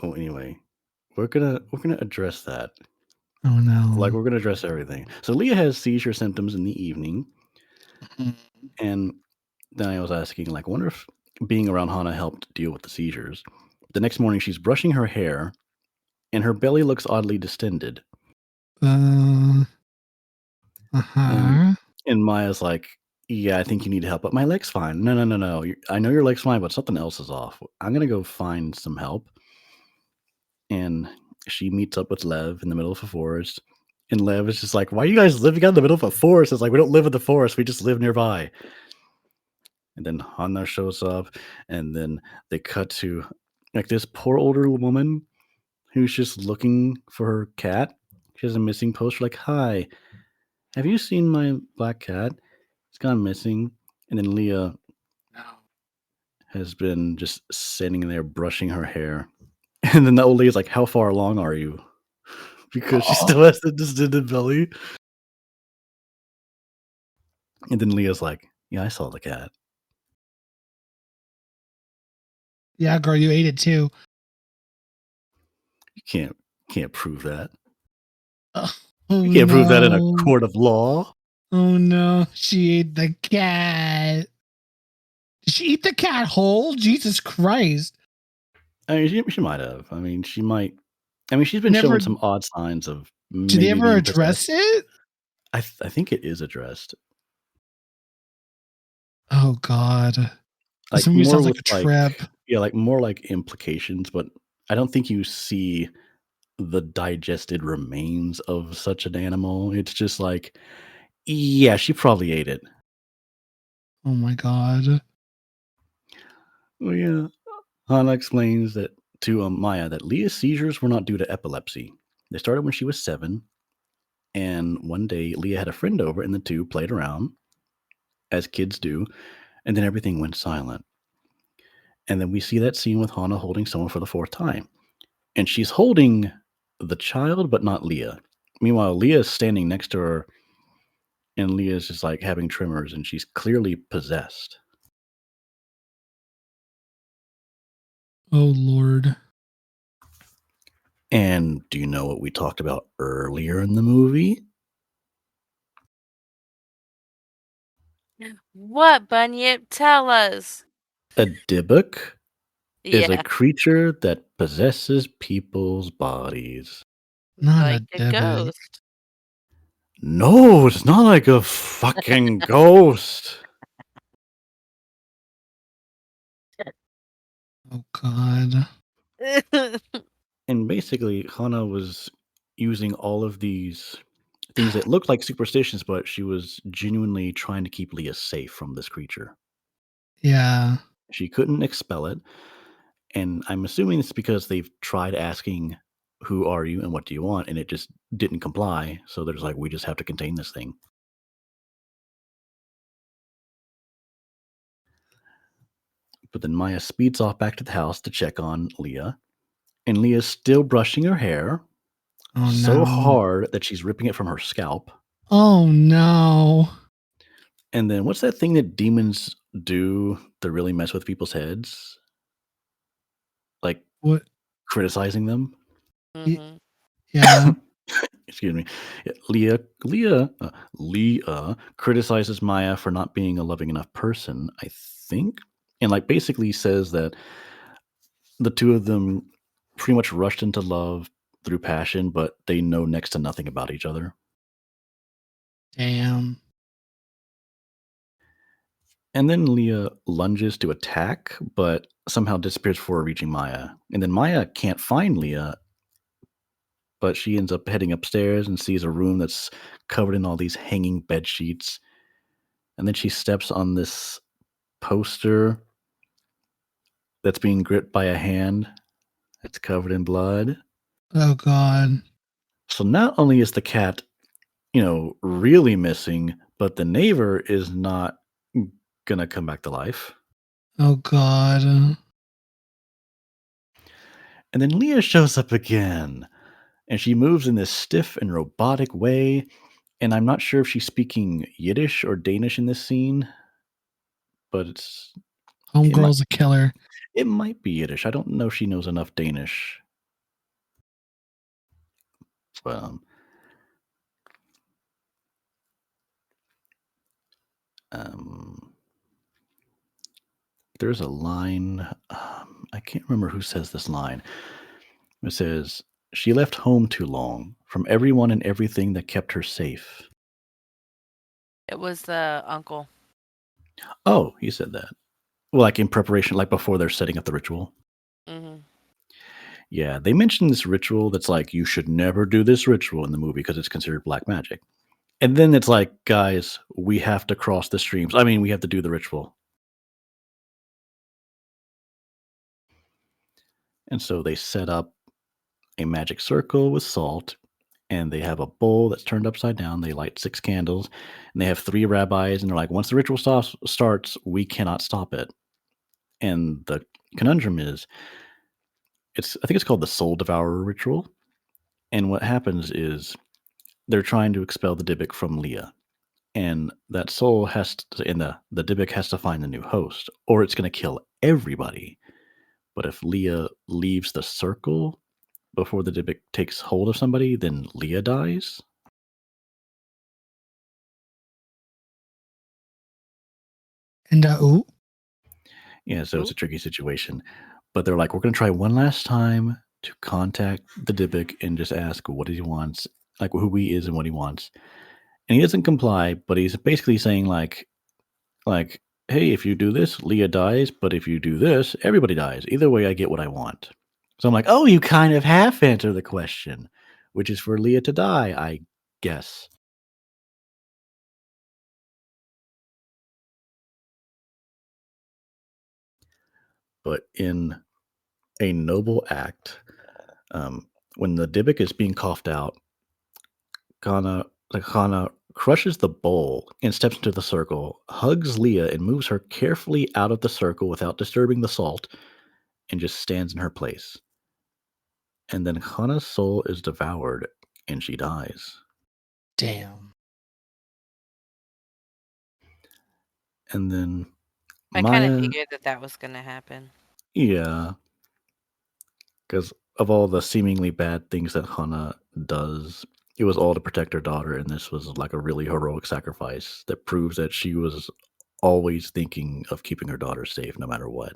[SPEAKER 3] Oh, anyway, we're gonna address that.
[SPEAKER 2] Oh no.
[SPEAKER 3] Like, we're gonna address everything. So Leah has seizure symptoms in the evening,
[SPEAKER 2] Mhm.
[SPEAKER 3] and then I was asking, like, I wonder if being around Hana helped deal with the seizures. The next morning, she's brushing her hair, and her belly looks oddly distended.
[SPEAKER 2] Uh-huh.
[SPEAKER 3] And Maya's like, yeah, I think you need help, but my leg's fine. No. I know your leg's fine, but something else is off. I'm gonna go find some help. And she meets up with Lev in the middle of a forest. And Lev is just like, why are you guys living out in the middle of a forest? It's like, we don't live in the forest. We just live nearby. And then Hana shows up. And then they cut to like this poor older woman who's just looking for her cat. She has a missing poster like, hi, have you seen my black cat? It's gone missing. And then Leah
[SPEAKER 2] No.
[SPEAKER 3] has been just sitting there brushing her hair. And then the old lady's like, how far along are you? Because she still has the distended belly. And then Leah's like, yeah, I saw the cat.
[SPEAKER 2] Yeah, girl, you ate it too.
[SPEAKER 3] You can't prove that.
[SPEAKER 2] Oh,
[SPEAKER 3] You can't prove that in a
[SPEAKER 2] no.
[SPEAKER 3] court of law.
[SPEAKER 2] Oh no, she ate the cat. Did she eat the cat whole? Jesus Christ.
[SPEAKER 3] I mean, she might have. I mean, she might. I mean, she's been
[SPEAKER 2] Never-
[SPEAKER 3] showing some odd signs of.
[SPEAKER 2] Did they ever address it?
[SPEAKER 3] I think it is addressed.
[SPEAKER 2] Oh God.
[SPEAKER 3] Like,
[SPEAKER 2] This movie
[SPEAKER 3] more
[SPEAKER 2] sounds like
[SPEAKER 3] with,
[SPEAKER 2] a trip.
[SPEAKER 3] Yeah, like more like implications, but I don't think you see the digested remains of such an animal. It's just like, yeah, she probably ate it.
[SPEAKER 2] Oh my God.
[SPEAKER 3] Well, yeah. Hana explains that to Maya that Leah's seizures were not due to epilepsy. They started when she was 7, and one day Leah had a friend over, and the two played around, as kids do, and then everything went silent. And then we see that scene with Hana holding someone for the 4th time, and she's holding the child, but not Leah. Meanwhile, Leah is standing next to her, and Leah's just like having tremors, and she's clearly possessed.
[SPEAKER 2] Oh Lord.
[SPEAKER 3] And do you know what we talked about earlier in the movie?
[SPEAKER 4] What, Bunyip? Tell us.
[SPEAKER 3] A Dybbuk is a
[SPEAKER 4] Yeah,
[SPEAKER 3] creature that possesses people's bodies.
[SPEAKER 2] Not
[SPEAKER 4] like
[SPEAKER 2] a
[SPEAKER 4] a
[SPEAKER 2] Debbie.
[SPEAKER 4] ghost.
[SPEAKER 3] No, it's not like a fucking ghost.
[SPEAKER 2] Oh God.
[SPEAKER 3] And basically, Hana was using all of these things that looked like superstitions, but she was genuinely trying to keep Leah safe from this creature.
[SPEAKER 2] Yeah.
[SPEAKER 3] She couldn't expel it. And I'm assuming it's because they've tried asking, who are you and what do you want? And it just didn't comply. So there's like, we just have to contain this thing. But then Maya speeds off back to the house to check on Leah. And Leah's still brushing her hair
[SPEAKER 2] Oh
[SPEAKER 3] so
[SPEAKER 2] no.
[SPEAKER 3] hard that she's ripping it from her scalp.
[SPEAKER 2] Oh no.
[SPEAKER 3] And then what's that thing that demons do to really mess with people's heads, like
[SPEAKER 2] What?
[SPEAKER 3] criticizing them.
[SPEAKER 4] Mhm.
[SPEAKER 2] Yeah.
[SPEAKER 3] Excuse me. Yeah, Leah criticizes Maya for not being a loving enough person, I think, and like basically says that the two of them pretty much rushed into love through passion, but they know next to nothing about each other.
[SPEAKER 2] Damn.
[SPEAKER 3] And then Leah lunges to attack, but somehow disappears before reaching Maya. And then Maya can't find Leah, but she ends up heading upstairs and sees a room that's covered in all these hanging bed sheets. And then she steps on this poster that's being gripped by a hand that's covered in blood.
[SPEAKER 2] Oh God.
[SPEAKER 3] So not only is the cat, really missing, but the neighbor is not gonna come back to life.
[SPEAKER 2] Oh God.
[SPEAKER 3] And then Leah shows up again, and she moves in this stiff and robotic way. And I'm not sure if she's speaking Yiddish or Danish in this scene, but it might,
[SPEAKER 2] Homegirl's a killer.
[SPEAKER 3] it might be Yiddish. I don't know if she knows enough Danish. But, there's a line. I can't remember who says this line. It says, "She left home too long from everyone and everything that kept her safe."
[SPEAKER 4] It was the uncle.
[SPEAKER 3] Oh, he said that. Well, like in preparation, like before they're setting up the ritual.
[SPEAKER 4] Mhm.
[SPEAKER 3] Yeah, they mentioned this ritual that's like, you should never do this ritual in the movie because it's considered black magic. And then it's like, guys, we have to cross the streams. I mean, we have to do the ritual. And so they set up a magic circle with salt, and they have a bowl that's turned upside down. They light 6 candles, and they have 3 rabbis, and they're like, once the ritual starts, we cannot stop it. And the conundrum is, I think it's called the Soul Devourer ritual. And what happens is they're trying to expel the Dybbuk from Leah. And that soul has to, and the Dybbuk has to find a new host, or it's going to kill everybody. But if Leah leaves the circle before the Dybbuk takes hold of somebody, then Leah dies.
[SPEAKER 2] And
[SPEAKER 3] Yeah, so it's a tricky situation. But they're like, we're going to try one last time to contact the Dybbuk and just ask what he wants, like who he is and what he wants. And he doesn't comply, but he's basically saying like, hey, if you do this, Leah dies, but if you do this, everybody dies. Either way, I get what I want. So I'm like, oh, you kind of half answer the question, which is for Leah to die, I guess. But in a noble act, when the Dybbuk is being coughed out, Kana crushes the bowl and steps into the circle, hugs Leah, and moves her carefully out of the circle without disturbing the salt, and just stands in her place. And then Hana's soul is devoured, and she dies.
[SPEAKER 2] damn.
[SPEAKER 3] And then
[SPEAKER 4] I kind of
[SPEAKER 3] Maya,
[SPEAKER 4] figured that was gonna happen.
[SPEAKER 3] yeah, because of all the seemingly bad things that Hana does, it was all to protect her daughter, and this was like a really heroic sacrifice that proves that she was always thinking of keeping her daughter safe no matter what.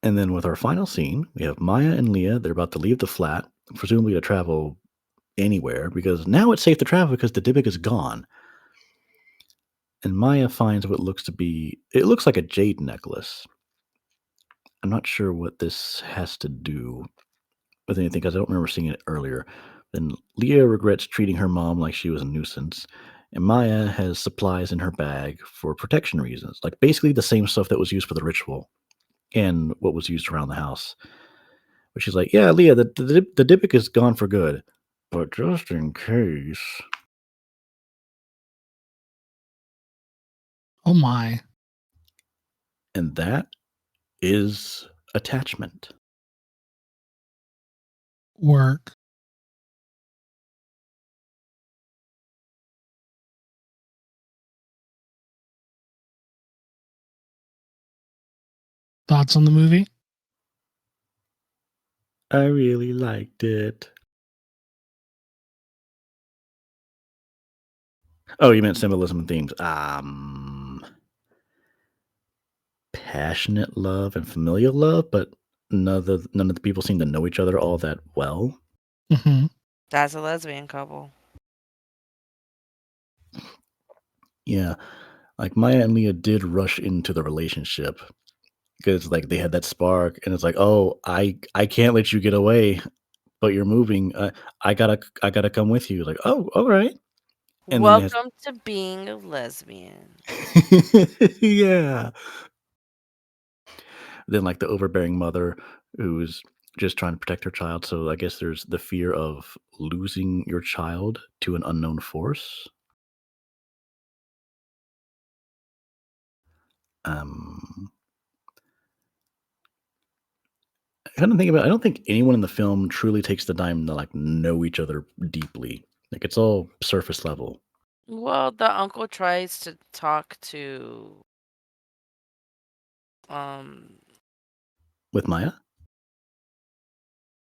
[SPEAKER 3] And then with our final scene, we have Maya and Leah. They're about to leave the flat, presumably to travel anywhere, because now it's safe to travel because the Dybbuk is gone. And Maya finds what looks like a jade necklace. I'm not sure what this has to do with anything because I don't remember seeing it earlier. Then Leah regrets treating her mom like she was a nuisance. And Maya has supplies in her bag for protection reasons, like basically the same stuff that was used for the ritual and what was used around the house. But she's like, yeah, Leah, the Dybbuk is gone for good. But just in case.
[SPEAKER 2] Oh my.
[SPEAKER 3] And that is attachment.
[SPEAKER 2] Work. Thoughts on the movie?
[SPEAKER 3] I really liked it. Oh, you meant symbolism and themes. Passionate love and familial love, but none of the people seem to know each other all that well.
[SPEAKER 2] Mm-hmm.
[SPEAKER 4] That's a lesbian couple.
[SPEAKER 3] Yeah, like Maya and Leah did rush into the relationship because like they had that spark, and it's like, oh, I can't let you get away, but you're moving. I gotta come with you. Like, oh, all right. And then
[SPEAKER 4] Welcome to being a lesbian.
[SPEAKER 3] yeah. Then like the overbearing mother who's just trying to protect her child. So I guess there's the fear of losing your child to an unknown force. Um, I don't think about. I don't think anyone in the film truly takes the time to like know each other deeply. Like it's all surface level.
[SPEAKER 4] Well, the uncle tries to talk to
[SPEAKER 3] With Maya,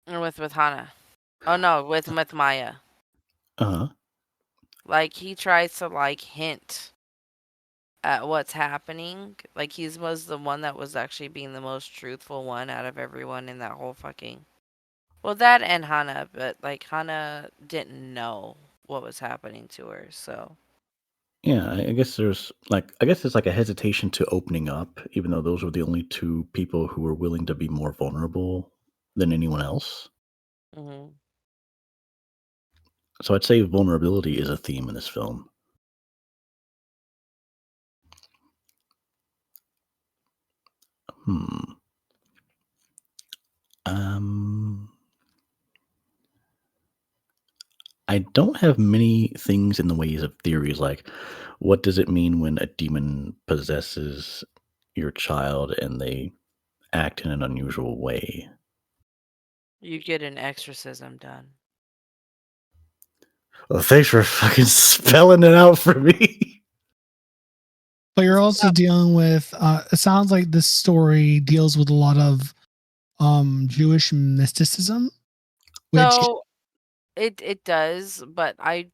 [SPEAKER 4] with Hana. Oh no, with Maya.
[SPEAKER 3] uh huh.
[SPEAKER 4] Like he tries to like hint at what's happening. Like he was the one that was actually being the most truthful one out of everyone in that whole fucking. Well, that and Hana, but like Hana didn't know what was happening to her, so.
[SPEAKER 3] Yeah, I guess there's like I guess there's like a hesitation to opening up, even though those were the only two people who were willing to be more vulnerable than anyone else.
[SPEAKER 4] Hmm.
[SPEAKER 3] So I'd say vulnerability is a theme in this film. Hmm. Um, I don't have many things in the ways of theories like what does it mean when a demon possesses your child and they act in an unusual way?
[SPEAKER 4] You get an exorcism done.
[SPEAKER 3] Well, thanks for fucking spelling it out for me.
[SPEAKER 2] But you're also dealing with. It sounds like this story deals with a lot of Jewish mysticism, which
[SPEAKER 4] So it does, but I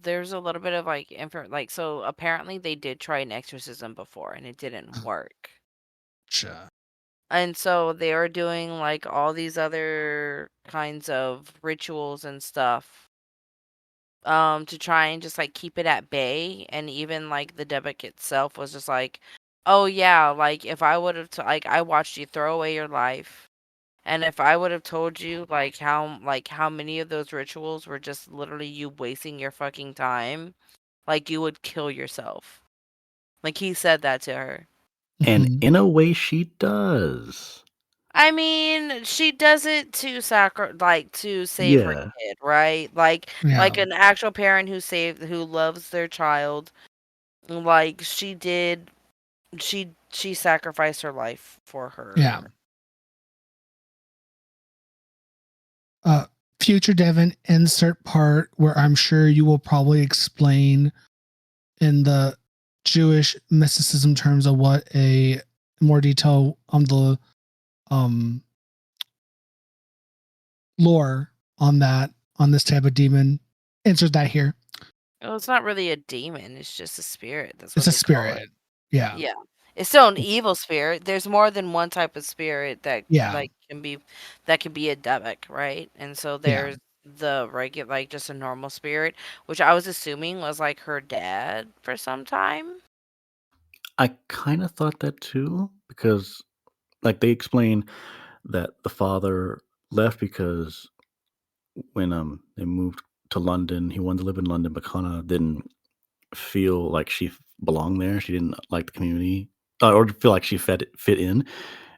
[SPEAKER 4] there's a little bit of like like so apparently they did try an exorcism before and it didn't work. And so they are doing like all these other kinds of rituals and stuff to try and just like keep it at bay, and even like the Debek itself was just like, "Oh yeah, like if I would have like I watched you throw away your life, and if I would have told you like how many of those rituals were just literally you wasting your fucking time, like you would kill yourself." Like he said that to her.
[SPEAKER 3] And
[SPEAKER 2] Mhm.
[SPEAKER 3] in a way, she does.
[SPEAKER 4] I mean, she does it to to save her
[SPEAKER 3] Yeah.
[SPEAKER 4] kid, right? Like
[SPEAKER 2] Yeah.
[SPEAKER 4] an actual parent who loves their child. Like she sacrificed her life for her.
[SPEAKER 2] Yeah. Future Devon, insert part where I'm sure you will probably explain in the Jewish mysticism terms of what a more detail on the um lore on this type of demon. Insert that here.
[SPEAKER 4] Well, it's not really a demon, it's just a spirit. That's what
[SPEAKER 2] It's a
[SPEAKER 4] they call
[SPEAKER 2] spirit.
[SPEAKER 4] it.
[SPEAKER 2] Yeah.
[SPEAKER 4] Yeah. It's still an evil spirit. There's more than one type of spirit that
[SPEAKER 2] Yeah.
[SPEAKER 4] like can be Ademic, right? And so
[SPEAKER 2] Yeah.
[SPEAKER 4] there's the regular like just a normal spirit, which I was assuming was like her dad for some time.
[SPEAKER 3] I kind of thought that too because like they explain that the father left because when they moved to London, he wanted to live in London, but kind didn't feel like she belonged there. She didn't like the community or feel like she fit in.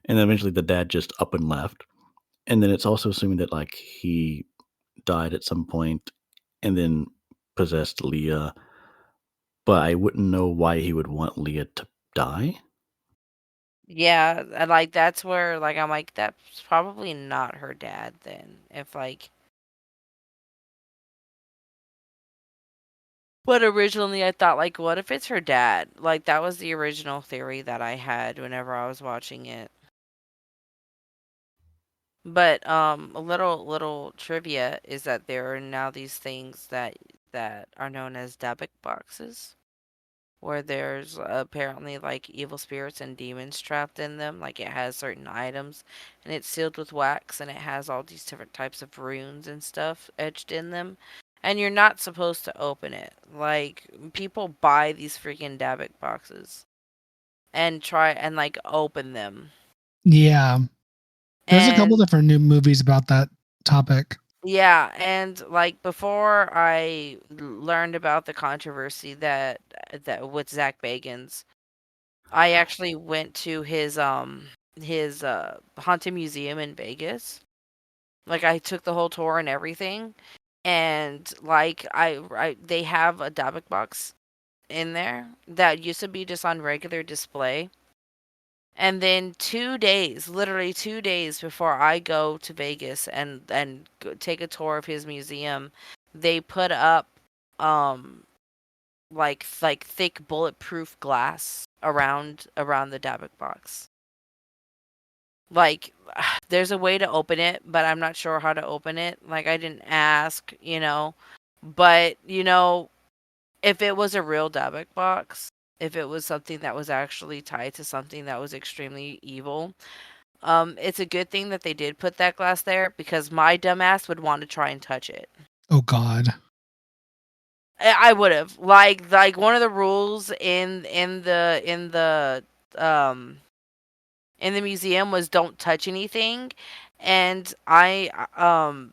[SPEAKER 3] And then eventually the dad just up and left. And then it's also assuming that like he died at some point and then possessed Leah, but I wouldn't know why he would want Leah to die.
[SPEAKER 4] Yeah, and like that's where like I'm like that's probably not her dad then. If like but originally I thought like what if it's her dad? Like that was the original theory that I had whenever I was watching it. But a little trivia is that there are now these things that are known as Dabic boxes, where there's apparently like evil spirits and demons trapped in them. Like it has certain items, and it's sealed with wax, and it has all these different types of runes and stuff etched in them. And you're not supposed to open it. Like people buy these freaking Dabic boxes and try and like open them.
[SPEAKER 2] Yeah. There's a couple
[SPEAKER 4] And
[SPEAKER 2] different new movies about that topic.
[SPEAKER 4] yeah, and like before I learned about the controversy that with Zach Bagans, I actually went to his haunted museum in Vegas. Like I took the whole tour and everything, and like I they have a Dabic box in there that used to be just on regular display. And then 2 days, literally 2 days before I go to Vegas and take a tour of his museum, they put up um like thick bulletproof glass around the Dabic box. Like there's a way to open it, but I'm not sure how to open it. Like I didn't ask, But, if it was a real Dabic box, if it was something that was actually tied to something that was extremely evil, it's a good thing that they did put that glass there because my dumbass would want to try and touch it.
[SPEAKER 2] Oh God.
[SPEAKER 4] I would have like one of the rules um in the museum was don't touch anything, and I'm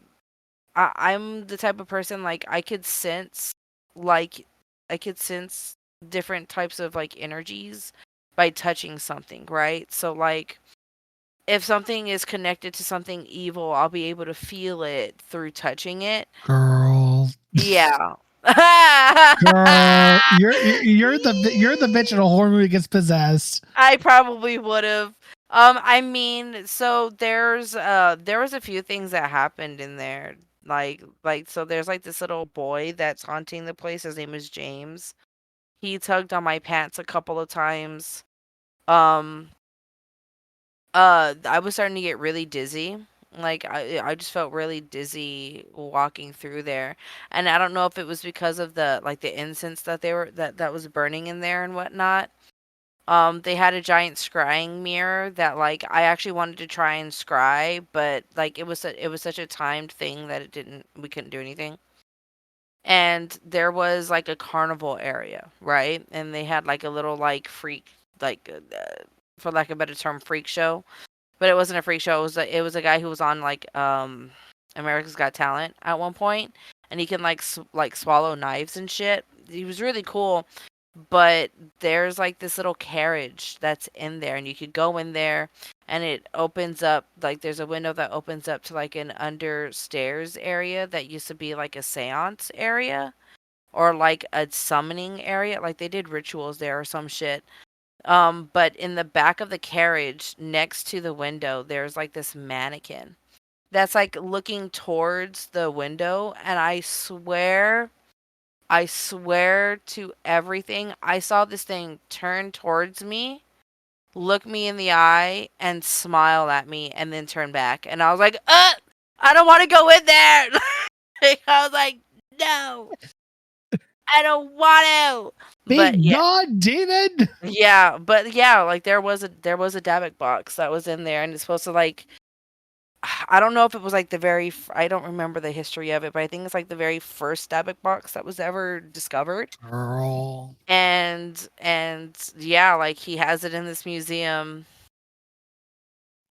[SPEAKER 4] the type of person like like I could sense different types of like energies by touching something, right? So like if something is connected to something evil, I'll be able to feel it through touching it.
[SPEAKER 2] Girl.
[SPEAKER 4] Yeah.
[SPEAKER 2] Girl. You're the bitch in a horror movie gets possessed.
[SPEAKER 4] I probably would have. I mean, so there was a few things that happened in there. So there's like this little boy that's haunting the place. His name is James. He tugged on my pants a couple of times. Um, I was starting to get really dizzy. Like I just felt really dizzy walking through there, and I don't know if it was because of the incense that was burning in there and whatnot. They had a giant scrying mirror that like I actually wanted to try and scry, but like it was such a timed thing that we couldn't do anything. And there was like a carnival area, right? And they had like a little like freak like for lack of a better term freak show, but it wasn't a freak show. It was a guy who was on like America's Got Talent at one point, and he can like like swallow knives and shit. He was really cool, but there's like this little carriage that's in there, and you could go in there, and it opens up like there's a window that opens up to like an understairs area that used to be like a seance area or like a summoning area. Like they did rituals there or some shit. But in the back of the carriage next to the window, there's like this mannequin that's like looking towards the window, and I swear to everything, I saw this thing turn towards me, look me in the eye, and smile at me, and then turn back. And I was like, I don't want to go in there. I was like, no, I don't want to. But
[SPEAKER 2] Thank
[SPEAKER 4] yeah,
[SPEAKER 2] God, David.
[SPEAKER 4] yeah, like there was a Dabic box that was in there, and it's supposed to like I don't know if it was like I don't remember the history of it, but I think it's like the very first Dabic box that was ever discovered.
[SPEAKER 2] Girl.
[SPEAKER 4] And yeah, like he has it in this museum.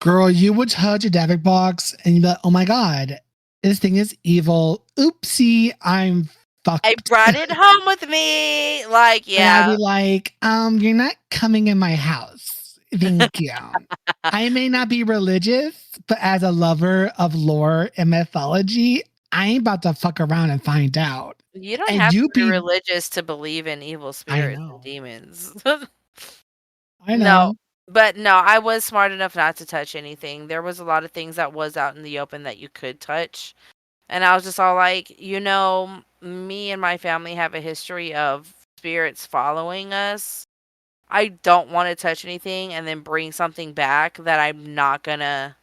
[SPEAKER 2] Girl, you would touch a Davic box and you'd be like, oh my God, this thing is evil. Oopsie, I'm fucked.
[SPEAKER 4] I brought it home with me. Like,
[SPEAKER 2] And I'd
[SPEAKER 4] yeah.
[SPEAKER 2] be like, you're not coming in my house. Thank you. I may not be religious, but as a lover of lore and mythology, I ain't about to fuck around and find out.
[SPEAKER 4] You don't
[SPEAKER 2] And
[SPEAKER 4] have
[SPEAKER 2] you
[SPEAKER 4] to be
[SPEAKER 2] be
[SPEAKER 4] religious to believe in evil spirits and
[SPEAKER 2] know.
[SPEAKER 4] demons.
[SPEAKER 2] I
[SPEAKER 4] No.
[SPEAKER 2] know.
[SPEAKER 4] But no, I was smart enough not to touch anything. There was a lot of things that was out in the open that you could touch. And I was just all like, me and my family have a history of spirits following us. I don't want to touch anything and then bring something back that I'm not gonna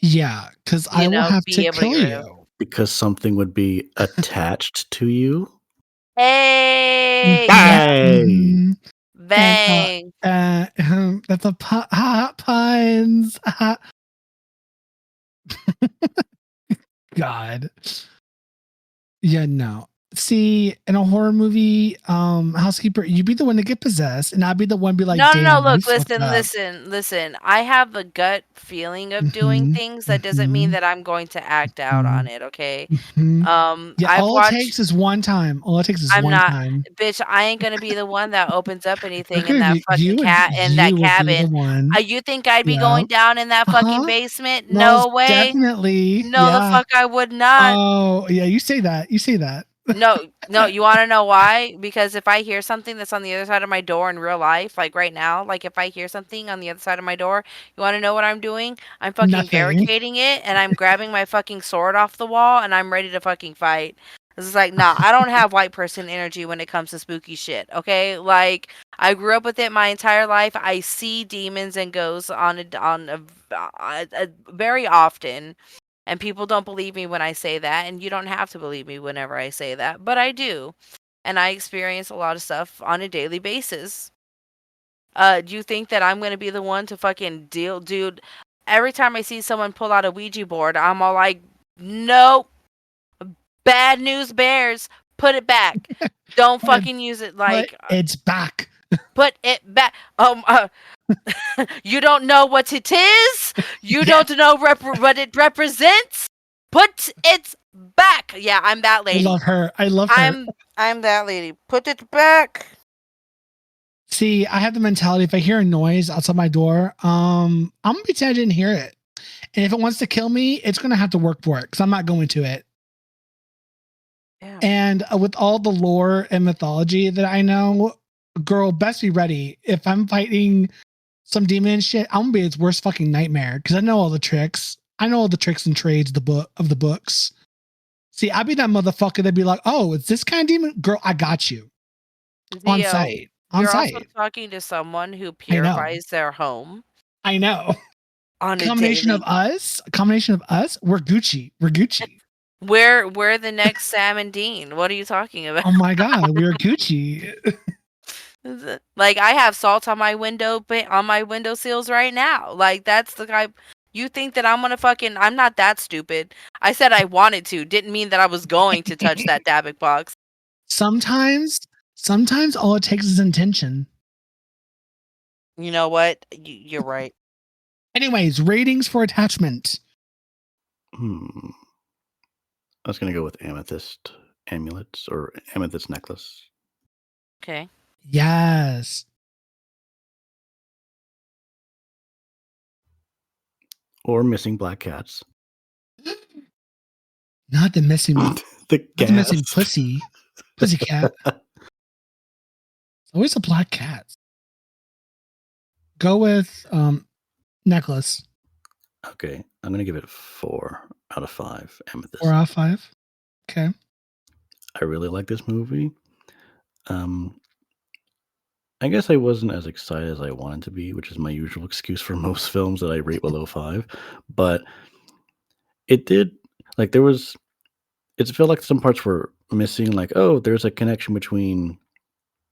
[SPEAKER 2] Yeah, because I will have
[SPEAKER 4] be
[SPEAKER 2] to
[SPEAKER 4] able to
[SPEAKER 2] kill
[SPEAKER 4] get rid of.
[SPEAKER 2] you.
[SPEAKER 3] Because something would be attached to you.
[SPEAKER 4] Hey,
[SPEAKER 2] Mhm,
[SPEAKER 4] yeah,
[SPEAKER 3] Hey!
[SPEAKER 2] mhm.
[SPEAKER 4] bang.
[SPEAKER 2] That's a puns. God. Yeah, no. See, in a horror movie, housekeeper, you'd be the one to get possessed, and I'd be the one be like,
[SPEAKER 4] No,
[SPEAKER 2] damn, you
[SPEAKER 4] look,
[SPEAKER 2] fucked up.
[SPEAKER 4] listen. I have a gut feeling of doing
[SPEAKER 2] Mhm,
[SPEAKER 4] things. That doesn't mean
[SPEAKER 2] mhm,
[SPEAKER 4] that I'm going to act out on
[SPEAKER 2] mhm,
[SPEAKER 4] it, okay?
[SPEAKER 2] mhm. Yeah,
[SPEAKER 4] I've
[SPEAKER 2] all it
[SPEAKER 4] watched
[SPEAKER 2] takes is one time. All it takes is
[SPEAKER 4] I'm
[SPEAKER 2] one
[SPEAKER 4] not
[SPEAKER 2] time.
[SPEAKER 4] bitch, I ain't gonna be the one that opens up anything in
[SPEAKER 2] Okay,
[SPEAKER 4] that fucking cat in that
[SPEAKER 2] you would be the
[SPEAKER 4] cabin.
[SPEAKER 2] one.
[SPEAKER 4] You think I'd be
[SPEAKER 2] Yeah.
[SPEAKER 4] going down in that fucking
[SPEAKER 2] Uh-huh.
[SPEAKER 4] basement? No
[SPEAKER 2] Most
[SPEAKER 4] way.
[SPEAKER 2] definitely.
[SPEAKER 4] No, the
[SPEAKER 2] Yeah.
[SPEAKER 4] fuck I would not.
[SPEAKER 2] Oh, yeah, you say that. You say that.
[SPEAKER 4] No, you wanna know why? Because if I hear something that's on the other side of my door in real life, like right now, like if I hear something on the other side of my door, you wanna know what I'm doing? I'm fucking
[SPEAKER 2] Nothing.
[SPEAKER 4] barricading it and I'm grabbing my fucking sword off the wall and I'm ready to fucking fight. This is like, nah, I don't have white person energy when it comes to spooky shit, okay? Like, I grew up with it my entire life. I see demons and ghosts very often. And people don't believe me when I say that, and you don't have to believe me whenever I say that, but I do. And I experience a lot of stuff on a daily basis. Do you think that I'm gonna be the one to fucking deal, dude? Every time I see someone pull out a Ouija board, I'm all like, nope, bad news bears, put it back. Don't
[SPEAKER 2] But
[SPEAKER 4] fucking use it.
[SPEAKER 2] but
[SPEAKER 4] Like,
[SPEAKER 2] it's back.
[SPEAKER 4] put it back. You don't know what it is. You
[SPEAKER 2] Yeah.
[SPEAKER 4] don't know what it represents. Put it back. Yeah, I'm that
[SPEAKER 2] I
[SPEAKER 4] lady.
[SPEAKER 2] love her. I love her.
[SPEAKER 4] I'm that lady. Put it back.
[SPEAKER 2] See, I have the mentality if I hear a noise outside my door, I'm gonna pretend I didn't hear it. And if it wants to kill me, it's gonna have to work for it because I'm not going to it.
[SPEAKER 4] Yeah.
[SPEAKER 2] And with all the lore and mythology that I know, girl, best be ready. If I'm fighting some demon and shit, I'm gonna be its worst fucking nightmare because I know all the tricks. I know all the tricks and trades of the books. See, I'd be that motherfucker that'd be like, "Oh, it's this kind of demon, girl. I got you on
[SPEAKER 4] Zio,
[SPEAKER 2] site, on
[SPEAKER 4] you're also
[SPEAKER 2] site."
[SPEAKER 4] talking to someone who
[SPEAKER 2] I know,
[SPEAKER 4] purifies their home
[SPEAKER 2] I know.
[SPEAKER 4] on a
[SPEAKER 2] Combination
[SPEAKER 4] daily.
[SPEAKER 2] of us, we're Gucci. We're Gucci.
[SPEAKER 4] We're the next Sam and Dean. What are you talking about?
[SPEAKER 2] Oh my god, we're Gucci.
[SPEAKER 4] Like I have salt on my window sills right now. Like that's the type. You think that I'm gonna fucking? I'm not that stupid. I said I wanted to. Didn't mean that I was going to touch that Dabic box.
[SPEAKER 2] sometimes, sometimes all it takes is intention.
[SPEAKER 4] You know what? You're right.
[SPEAKER 2] Anyways, ratings for attachment.
[SPEAKER 3] I was gonna go with amethyst amulets or amethyst necklace.
[SPEAKER 4] Okay.
[SPEAKER 2] Yes.
[SPEAKER 3] Or missing black cats.
[SPEAKER 2] Not the missing,
[SPEAKER 3] The
[SPEAKER 2] not the missing
[SPEAKER 3] gas.
[SPEAKER 2] pussycat. Always a black cat. Go with necklace.
[SPEAKER 3] Okay, I'm gonna give it 4 out of 5 amethyst.
[SPEAKER 2] 4 out of 5. Okay.
[SPEAKER 3] I really like this movie. I guess I wasn't as excited as I wanted to be, which is my usual excuse for most films that I rate below 5. But it did, like, it felt like some parts were missing. Like, oh, there's a connection between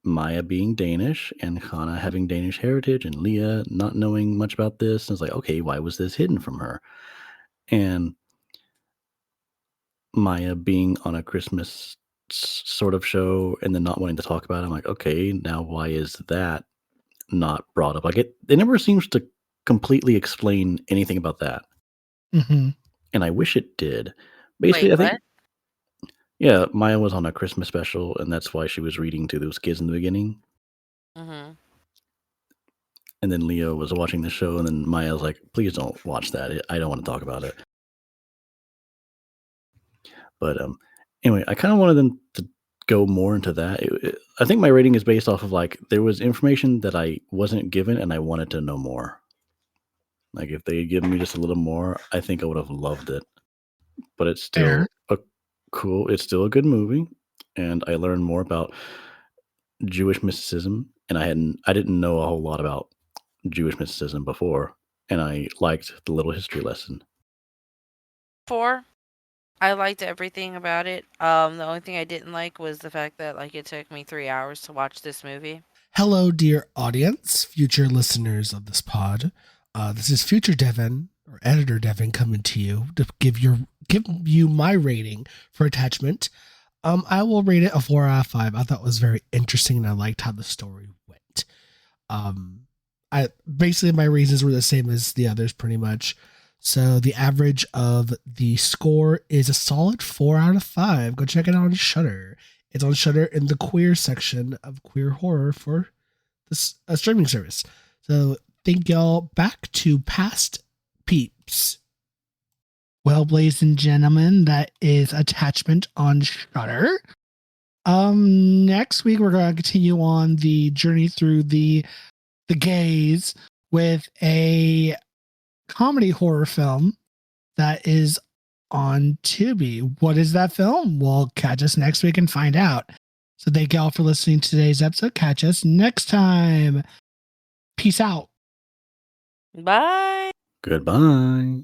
[SPEAKER 3] Maya being Danish and Hannah having Danish heritage and Leah not knowing much about this. And it's like, okay, why was this hidden from her? And Maya being on a Christmas sort of show and then not wanting to talk about it. I'm like, okay, now why is that not brought up? Like it never seems to completely explain anything about that.
[SPEAKER 2] Mm-hmm.
[SPEAKER 3] And I wish it did. Basically,
[SPEAKER 4] Wait,
[SPEAKER 3] I think, yeah, Maya was on a Christmas special, and that's why she was reading to those kids in the beginning.
[SPEAKER 4] Mm-hmm.
[SPEAKER 3] And then Leo was watching the show, and then Maya was like, please don't watch that. I don't want to talk about it. But anyway, I kind of wanted them to go more into that. I think my rating is based off of like there was information that I wasn't given, and I wanted to know more. Like if they had given me just a little more, I think I would have loved it. But it's still it's still a good movie, and I learned more about Jewish mysticism, and I didn't know a whole lot about Jewish mysticism before, and I liked the little history lesson.
[SPEAKER 4] 4. I liked everything about it. The only thing I didn't like was the fact that like it took me 3 hours to watch this movie.
[SPEAKER 5] Hello, dear audience, future listeners of this pod. This is Future Devin, or Editor Devin, coming to you to give you my rating for Attachment. I will rate it a 4 out of 5. I thought it was very interesting, and I liked how the story went. Basically my reasons were the same as the others, pretty much. So the average of the score is a solid 4 out of 5. Go check it out on Shudder. It's on Shudder in the queer section of queer horror for this streaming service. So thank y'all. Back to past peeps.
[SPEAKER 2] Well, ladies and gentlemen, that is Attachment on Shudder. Next week we're going to continue on the journey through the gays with a comedy horror film that is on Tubi. What is that film? Well, catch us next week and find out. So thank you all for listening to today's episode. Catch us next time. Peace out.
[SPEAKER 4] Bye.
[SPEAKER 3] Goodbye.